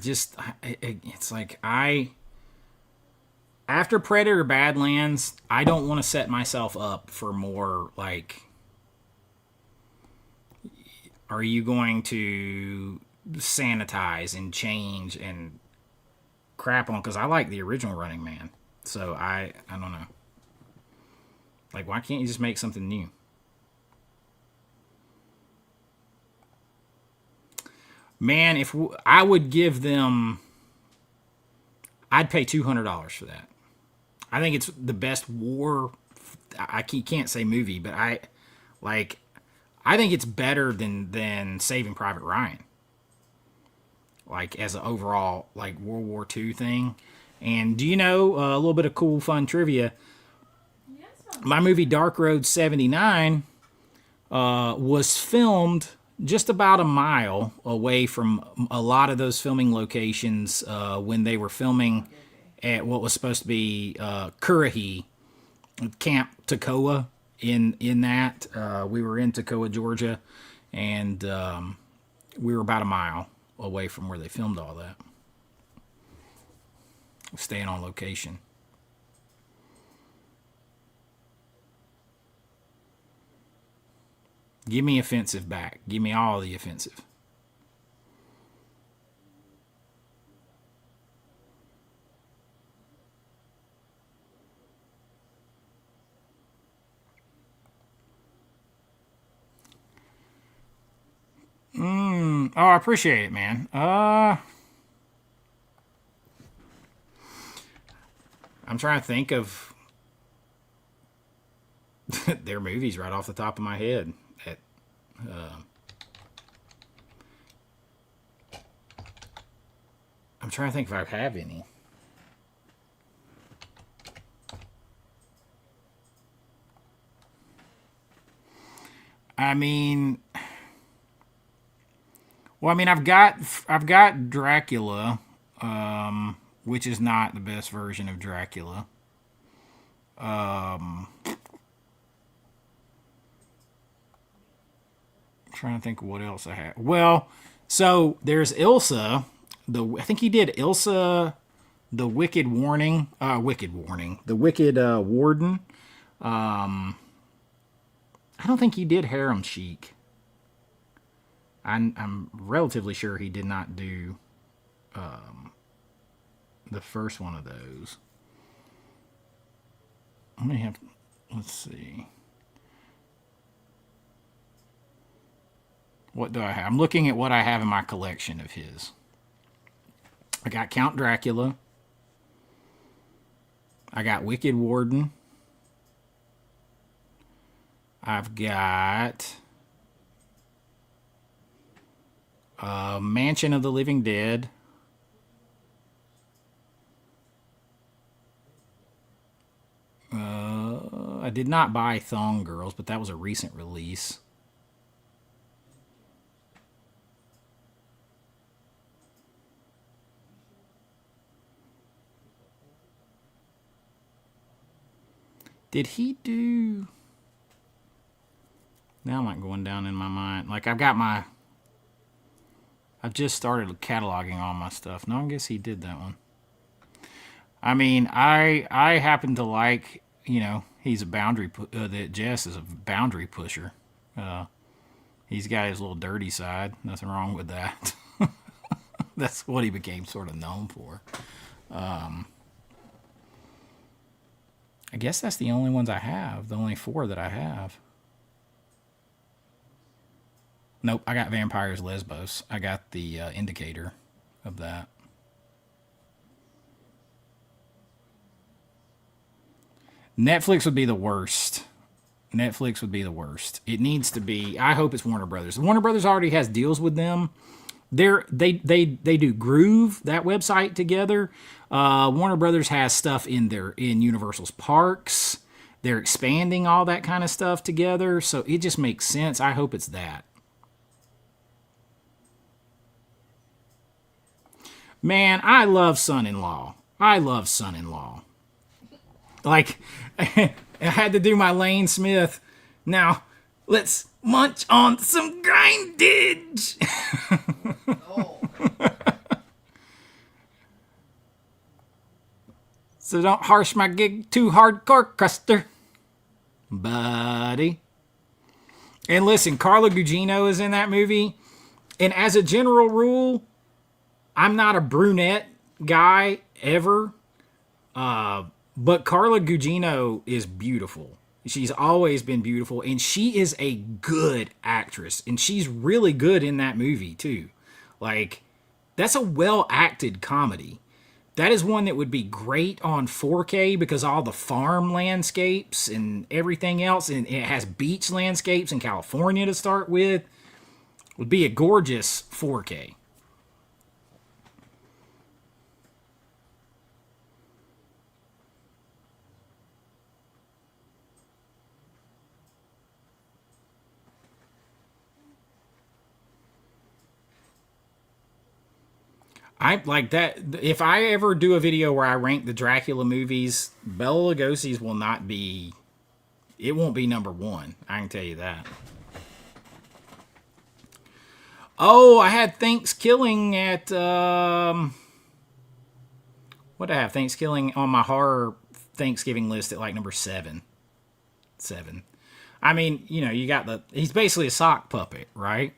A: It's like after Predator Badlands, I don't want to set myself up for more, like, are you going to sanitize and change and crap on, because I like the original Running Man. So I don't know. Like, why can't you just make something new? Man, I would give them, I'd pay $200 for that. I think it's the best war. I can't say movie, but I think it's better than Saving Private Ryan. like as an overall like World War II thing. And do you know a little bit of cool fun trivia?
B: Yes, Mom.
A: My movie Dark Road 79 was filmed just about a mile away from a lot of those filming locations when they were filming at what was supposed to be Currahee, Camp Toccoa. In that, we were in Toccoa, Georgia, and we were about a mile away from where they filmed all that. Staying on location. Give me offensive back. Give me all the offensive. Oh, I appreciate it, man. I'm trying to think of their movies right off the top of my head. I'm trying to think if I have any. I mean, well, I mean, I've got Dracula, which is not the best version of Dracula. Trying to think of what else I have. Well, so there's Ilsa. I think he did Ilsa, the Wicked Warning, the Wicked Warden. I don't think he did Harem Chic. I'm relatively sure he did not do the first one of those. Let's see. What do I have? I'm looking at what I have in my collection of his. I got Count Dracula. I got Wicked Warden. I've got Mansion of the Living Dead. I did not buy Thong Girls, but that was a recent release. Did he do... Now I'm like going down in my mind. Like I've just started cataloging all my stuff. No, I guess he did that one. I mean, I happen to like, he's a that Jess is a boundary pusher. He's got his little dirty side. Nothing wrong with that. That's what he became sort of known for. I guess that's the only ones I have. The only 4 that I have. Nope, I got Vampires Lesbos. I got the indicator of that. Netflix would be the worst. Netflix would be the worst. It needs to be. I hope it's Warner Brothers. Warner Brothers already has deals with them. They do Groove, that website, together. Warner Brothers has stuff in Universal's parks. They're expanding all that kind of stuff together, so it just makes sense. I hope it's that. Man, I love Son-in-Law. Like, I had to do my Lane Smith. Now, let's munch on some grindage.
B: Oh.
A: So don't harsh my gig too hardcore, Custer. Buddy. And listen, Carla Gugino is in that movie. And as a general rule, I'm not a brunette guy ever. But Carla Gugino is beautiful. She's always been beautiful. And she is a good actress. And she's really good in that movie, too. Like, that's a well-acted comedy. That is one that would be great on 4K because all the farm landscapes and everything else, and it has beach landscapes in California to start with, would be a gorgeous 4K. I like that. If I ever do a video where I rank the Dracula movies, Bela Lugosi's will not be. It won't be number one. I can tell you that. Oh, I had Thanksgiving at what did I have? Thanksgiving on my horror Thanksgiving list at like number 7. 7. I mean, you know, you got the. He's basically a sock puppet, right?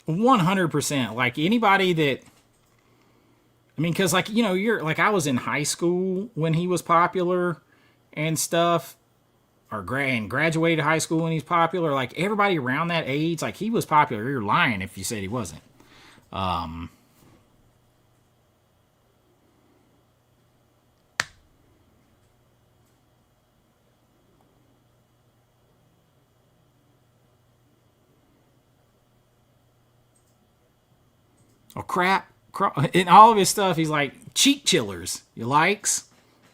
A: 100%. Like anybody that. I mean, because like you know, you're like I was in high school when he was popular and stuff, or graduated high school when he's popular. Like everybody around that age, like he was popular. You're lying if you said he wasn't. Oh crap! In all of his stuff, he's like cheek chillers. He likes,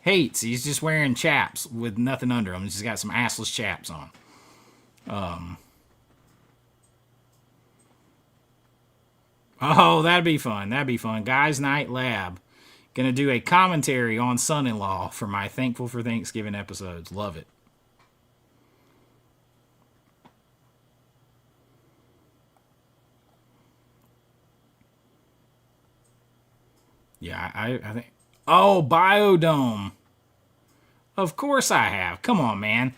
A: hates. He's just wearing chaps with nothing under him. He's just got some assless chaps on. Oh, that'd be fun. That'd be fun. Guys Night Lab. Gonna do a commentary on Son-in-Law for my Thankful for Thanksgiving episodes. Love it. Yeah, I think. Oh, Biodome. Of course I have. Come on, man.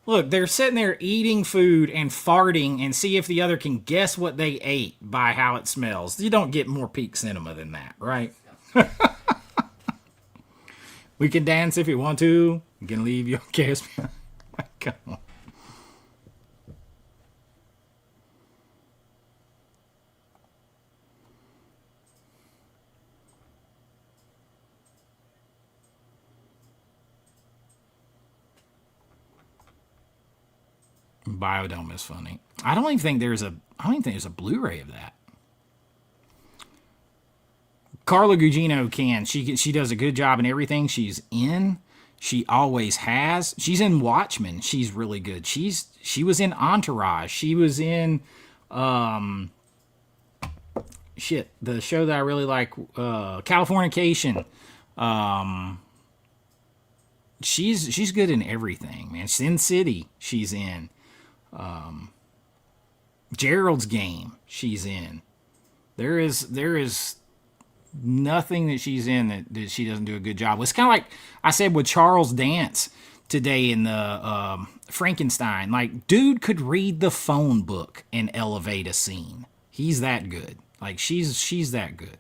A: Look, they're sitting there eating food and farting and see if the other can guess what they ate by how it smells. You don't get more peak cinema than that, right? We can dance if you want to. You can leave your kiss. Come on. Biodome is funny. I don't even think there's a. I don't even think there's a Blu-ray of that. Carla Gugino can. She does a good job in everything she's in. She always has. She's in Watchmen. She's really good. She was in Entourage. She was in the show that I really like, Californication. She's good in everything, man. Sin City. She's in. Gerald's Game. She's in. There is nothing that she's in that she doesn't do a good job with. It's kind of like I said with Charles Dance today in the Frankenstein. Like, dude could read the phone book and elevate a scene. He's that good. Like, she's that good.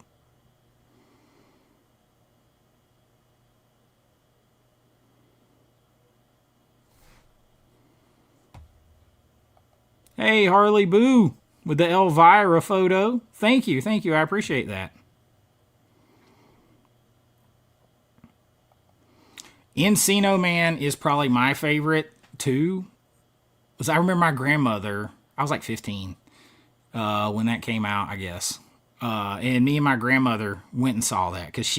A: Hey, Harley Boo with the Elvira photo. Thank you. I appreciate that. Encino Man is probably my favorite too. Because I remember my grandmother, I was like 15 when that came out, I guess. And me and my grandmother went and saw that because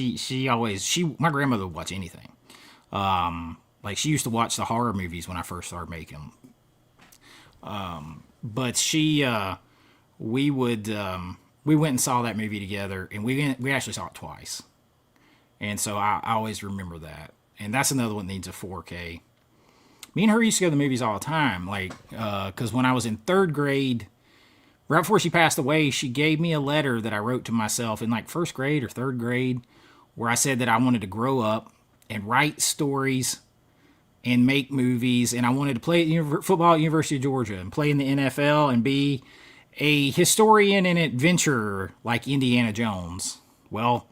A: my grandmother would watch anything. Like she used to watch the horror movies when I first started making them. But we went and saw that movie together, and we actually saw it twice. And so I always remember that. And that's another one that needs a 4K. Me and her used to go to the movies all the time, like, because when I was in 3rd grade, right before she passed away, she gave me a letter that I wrote to myself in like 1st grade or 3rd grade, where I said that I wanted to grow up and write stories and make movies, and I wanted to play at football at University of Georgia and play in the NFL and be a historian and adventurer like Indiana Jones. Well,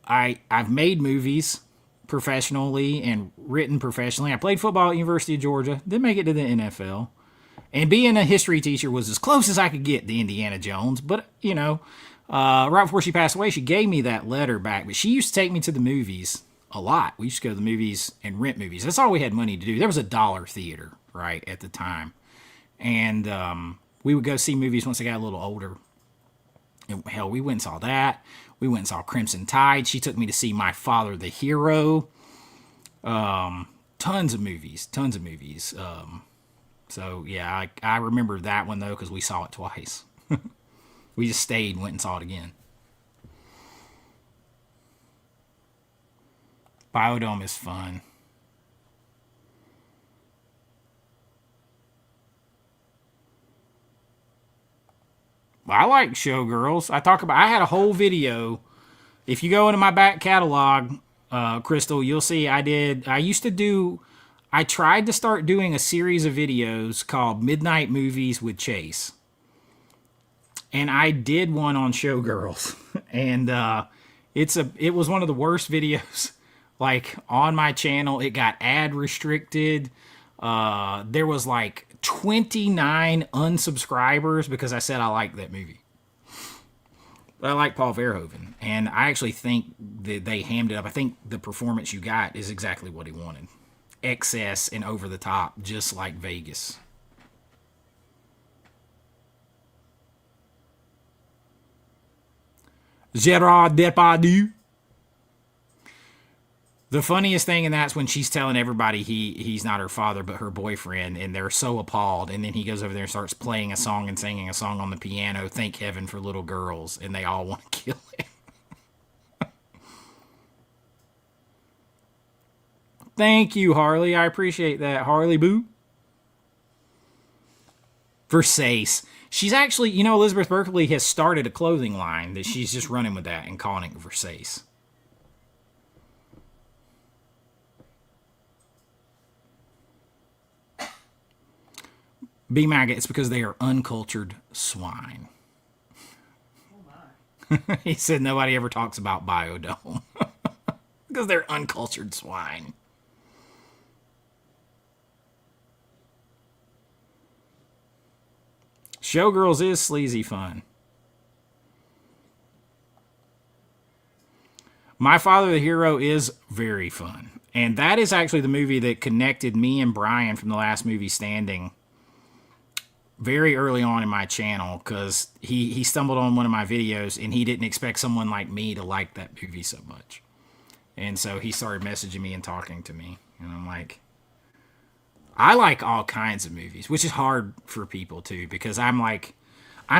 A: I've made movies professionally and written professionally. I played football at University of Georgia, didn't make it to the NFL. And being a history teacher was as close as I could get to Indiana Jones. But, you know, right before she passed away, she gave me that letter back. But she used to take me to the movies a lot. We used to go to the movies and rent movies. That's all we had money to do. There was a dollar theater, right, at the time. And we would go see movies once I got a little older. And, hell, we went and saw that. We went and saw Crimson Tide. She took me to see My Father the Hero. Tons of movies. So yeah, I remember that one though because we saw it twice. We just stayed and went and saw it again. Biodome is fun. I like Showgirls. I had a whole video. If you go into my back catalog, Crystal, you'll see I tried to start doing a series of videos called Midnight Movies with Chase. And I did one on Showgirls. And it was one of the worst videos like on my channel. It got ad restricted. There was like 29 unsubscribers because I said I liked that movie. But I like Paul Verhoeven, and I actually think that they hammed it up. I think the performance you got is exactly what he wanted. Excess and over the top, just like Vegas. Gerard Depardieu. The funniest thing in that's when she's telling everybody he's not her father but her boyfriend, and they're so appalled. And then he goes over there and starts playing a song and singing a song on the piano, "Thank Heaven for Little Girls," and they all want to kill him. Thank you, Harley. I appreciate that, Harley Boo. Versace. She's actually, Elizabeth Berkley has started a clothing line that she's just running with that and calling it Versace. B-Mag, it's because they are uncultured swine.
B: Oh my.
A: He said nobody ever talks about Biodome. Because they're uncultured swine. Showgirls is sleazy fun. My Father the Hero is very fun. And that is actually the movie that connected me and Brian from the Last Movie Standing very early on in my channel, because he stumbled on one of my videos and he didn't expect someone like me to like that movie so much. And so he started messaging me and talking to me. And I'm like, I like all kinds of movies, which is hard for people too, because I'm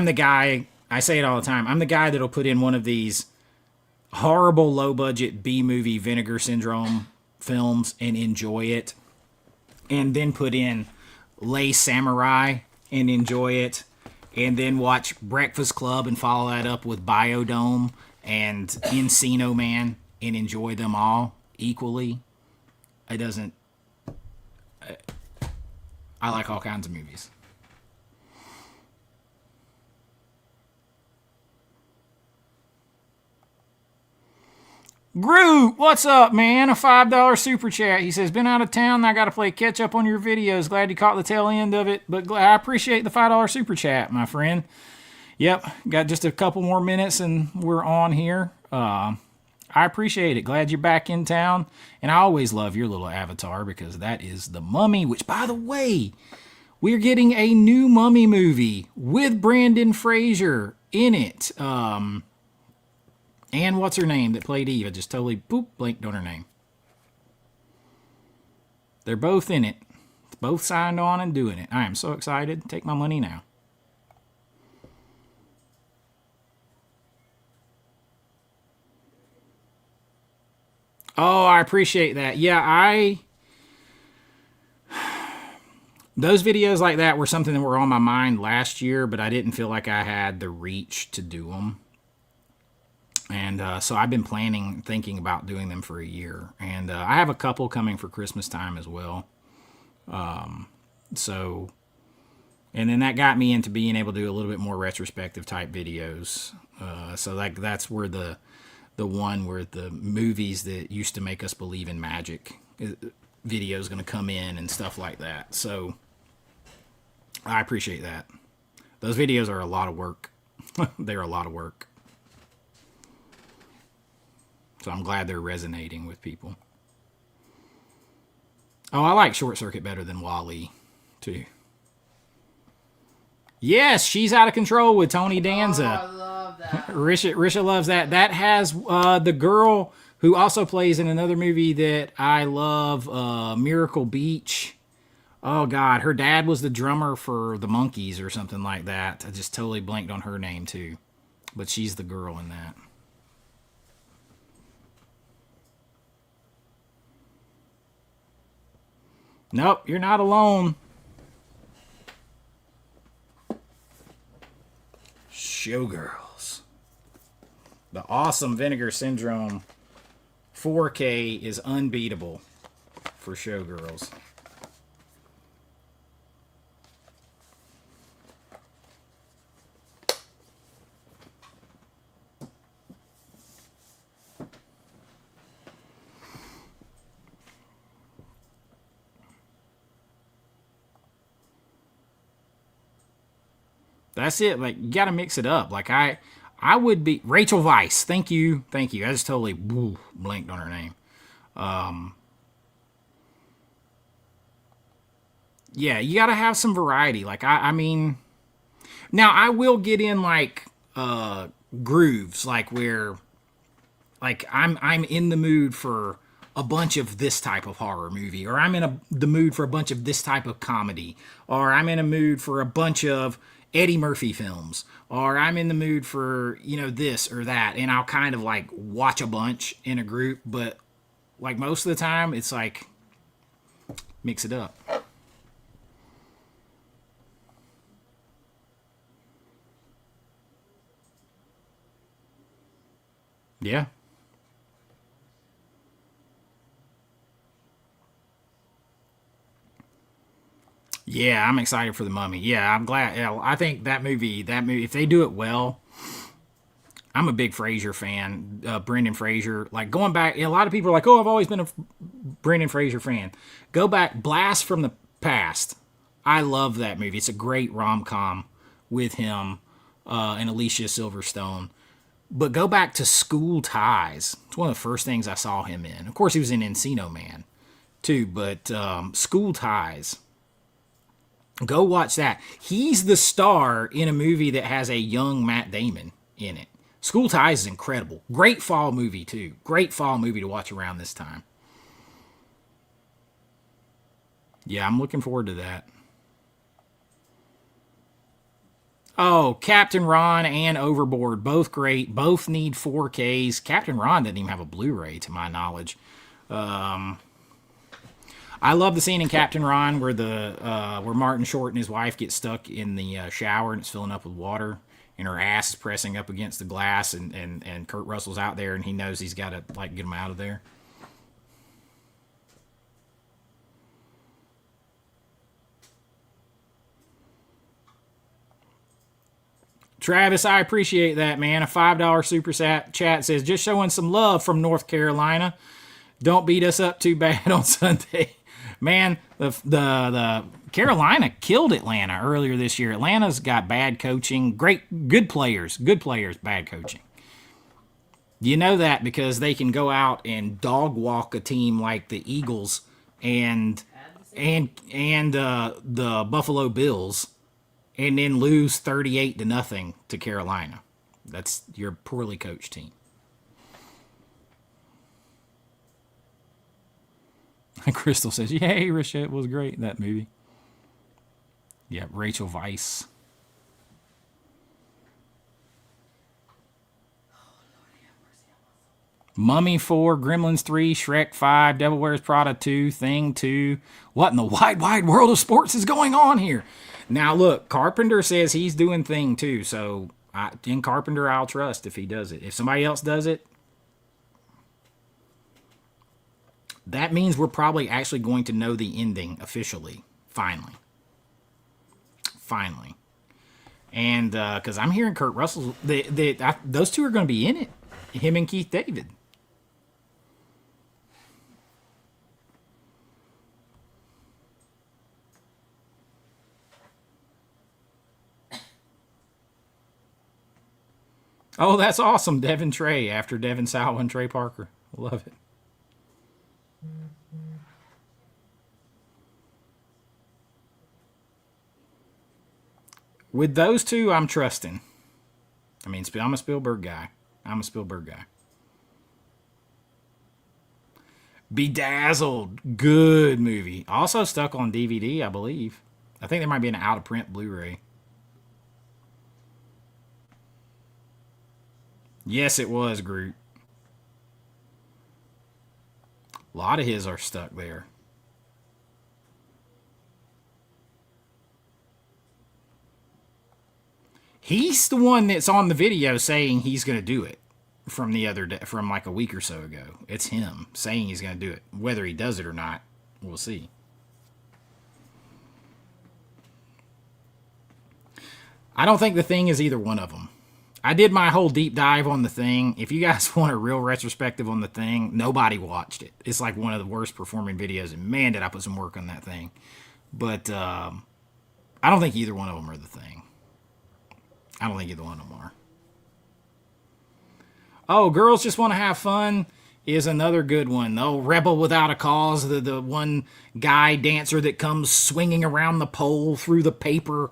A: the guy, I say it all the time, I'm the guy that'll put in one of these horrible low budget B movie Vinegar Syndrome films and enjoy it, and then put in Lay Samurai and enjoy it, and then watch Breakfast Club and follow that up with Biodome and Encino Man and enjoy them all equally. I like all kinds of movies. Groot, what's up, man? A $5 super chat. He says, been out of town. I got to play catch up on your videos. Glad you caught the tail end of it, but I appreciate the $5 super chat, my friend. Yep, got just a couple more minutes and we're on here. I appreciate it. Glad you're back in town. And I always love your little avatar because that is the Mummy, which, by the way, we're getting a new Mummy movie with Brendan Fraser in it. And what's her name that played Eve? I just totally blanked on her name. They're both in it. Both signed on and doing it. I am so excited. Take my money now. Oh, I appreciate that. Yeah, those videos like that were something that were on my mind last year, but I didn't feel like I had the reach to do them. And so I've been thinking about doing them for a year. And I have a couple coming for Christmas time as well. And then that got me into being able to do a little bit more retrospective type videos. So that's where the one where the movies that used to make us believe in magic video is going to come in and stuff like that. So I appreciate that. Those videos are a lot of work. They're a lot of work. So I'm glad they're resonating with people. Oh, I like Short Circuit better than WALL-E, too. Yes, She's Out of Control with Tony Danza.
B: Oh, I love that.
A: Risha loves that. That has the girl who also plays in another movie that I love, Miracle Beach. Oh God, her dad was the drummer for the Monkees or something like that. I just totally blanked on her name too, but she's the girl in that. Nope, you're not alone. Showgirls. The awesome Vinegar Syndrome 4K is unbeatable for Showgirls. That's it. Like you got to mix it up. Like I would be Rachel Weisz. Thank you, thank you. I just totally blanked on her name. Yeah, you got to have some variety. Like I mean, now I will get in like grooves, like where like I'm in the mood for a bunch of this type of horror movie, or I'm in the mood for a bunch of this type of comedy, or I'm in a mood for a bunch of Eddie Murphy films, or I'm in the mood for, this or that, and I'll kind of like watch a bunch in a group, but like most of the time it's like mix it up. Yeah. Yeah, I'm excited for the Mummy. Yeah, I'm glad. Yeah, I think that movie, if they do it well, I'm a big Fraser fan. Brendan Fraser, like going back, a lot of people are like, "Oh, I've always been a Brendan Fraser fan." Go back, Blast from the Past. I love that movie. It's a great rom com with him and Alicia Silverstone. But go back to School Ties. It's one of the first things I saw him in. Of course, he was in Encino Man too, but School Ties. Go watch that. He's the star in a movie that has a young Matt Damon in it. School Ties is incredible. Great fall movie, too. Great fall movie to watch around this time. Yeah, I'm looking forward to that. Oh, Captain Ron and Overboard, both great. Both need 4Ks. Captain Ron didn't even have a Blu-ray, to my knowledge. I love the scene in Captain Ron where where Martin Short and his wife get stuck in the shower and it's filling up with water and her ass is pressing up against the glass and Kurt Russell's out there and he knows he's got to like get him out of there. Travis, I appreciate that, man. A $5 super chat says just showing some love from North Carolina. Don't beat us up too bad on Sunday. Man, the Carolina killed Atlanta earlier this year. Atlanta's got bad coaching, good players, bad coaching. You know that because they can go out and dog walk a team like the Eagles and the Buffalo Bills, and then lose 38-0 to Carolina. That's your poorly coached team. Crystal says, "Yay, Rashette was great in that movie." Yeah, Rachel Weisz. Mummy 4, Gremlins 3, Shrek 5, Devil Wears Prada 2, Thing 2. What in the wide world of sports is going on here? Now, look, Carpenter says he's doing Thing 2, so in Carpenter, I'll trust if he does it. If somebody else does it, that means we're probably actually going to know the ending officially, finally. Finally. And because I'm hearing Kurt Russell, those two are going to be in it, him and Keith David. Oh, that's awesome. Devin Trey after Devin Sawa and Trey Parker. Love it. With those two, I'm trusting. I mean, I'm a Spielberg guy. I'm a Spielberg guy. Bedazzled. Good movie. Also stuck on DVD, I believe. I think there might be an out of print Blu-ray. Yes, it was Groot. A lot of his are stuck there. He's the one that's on the video saying he's going to do it from the other day, from like a week or so ago. It's him saying he's going to do it. Whether he does it or not, we'll see. I don't think The Thing is either one of them. I did my whole deep dive on The Thing. If you guys want a real retrospective on The Thing, nobody watched it. It's like one of the worst performing videos, and man, did I put some work on that thing. But I don't think either one of them are The Thing. I don't think either one of them are. Oh, Girls Just Want to Have Fun is another good one. Oh, Rebel Without a Cause, the one guy dancer that comes swinging around the pole through the paper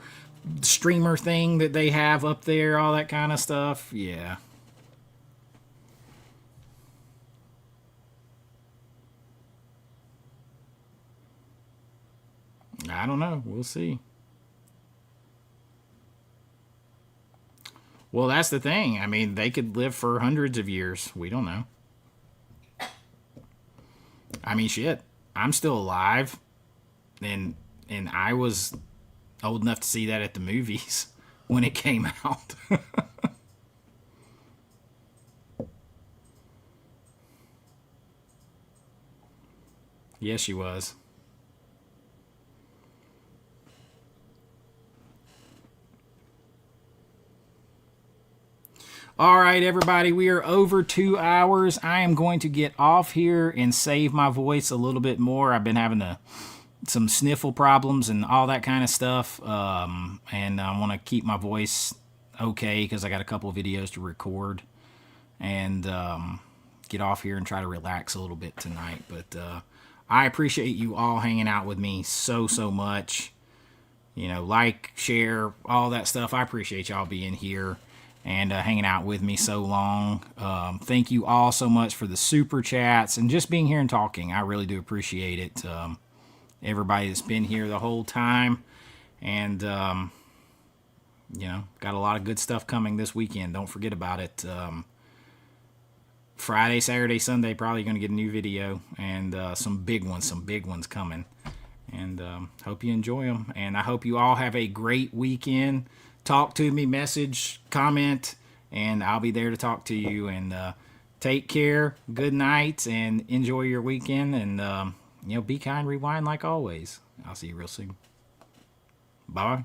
A: streamer thing that they have up there, all that kind of stuff. Yeah. I don't know. We'll see. Well, that's the thing. I mean, they could live for hundreds of years. We don't know. I mean, shit. I'm still alive, and I was old enough to see that at the movies when it came out. Yes, she was. All right, everybody, we are over 2 hours. I am going to get off here and save my voice a little bit more. I've been having some sniffle problems and all that kind of stuff, and I want to keep my voice okay because I got a couple of videos to record, and get off here and try to relax a little bit tonight. But I appreciate you all hanging out with me so much. You know, like, share, all that stuff. I appreciate y'all being here and hanging out with me so long. Thank you all so much for the super chats and just being here and talking. I really do appreciate it. Everybody that's been here the whole time. And, you know, got a lot of good stuff coming this weekend. Don't forget about it. Friday, Saturday, Sunday, probably going to get a new video. And some big ones coming. And hope you enjoy them. And I hope you all have a great weekend. Talk to me, message, comment, and I'll be there to talk to you. And take care, good night, and enjoy your weekend. And, you know, be kind, rewind like always. I'll see you real soon. Bye.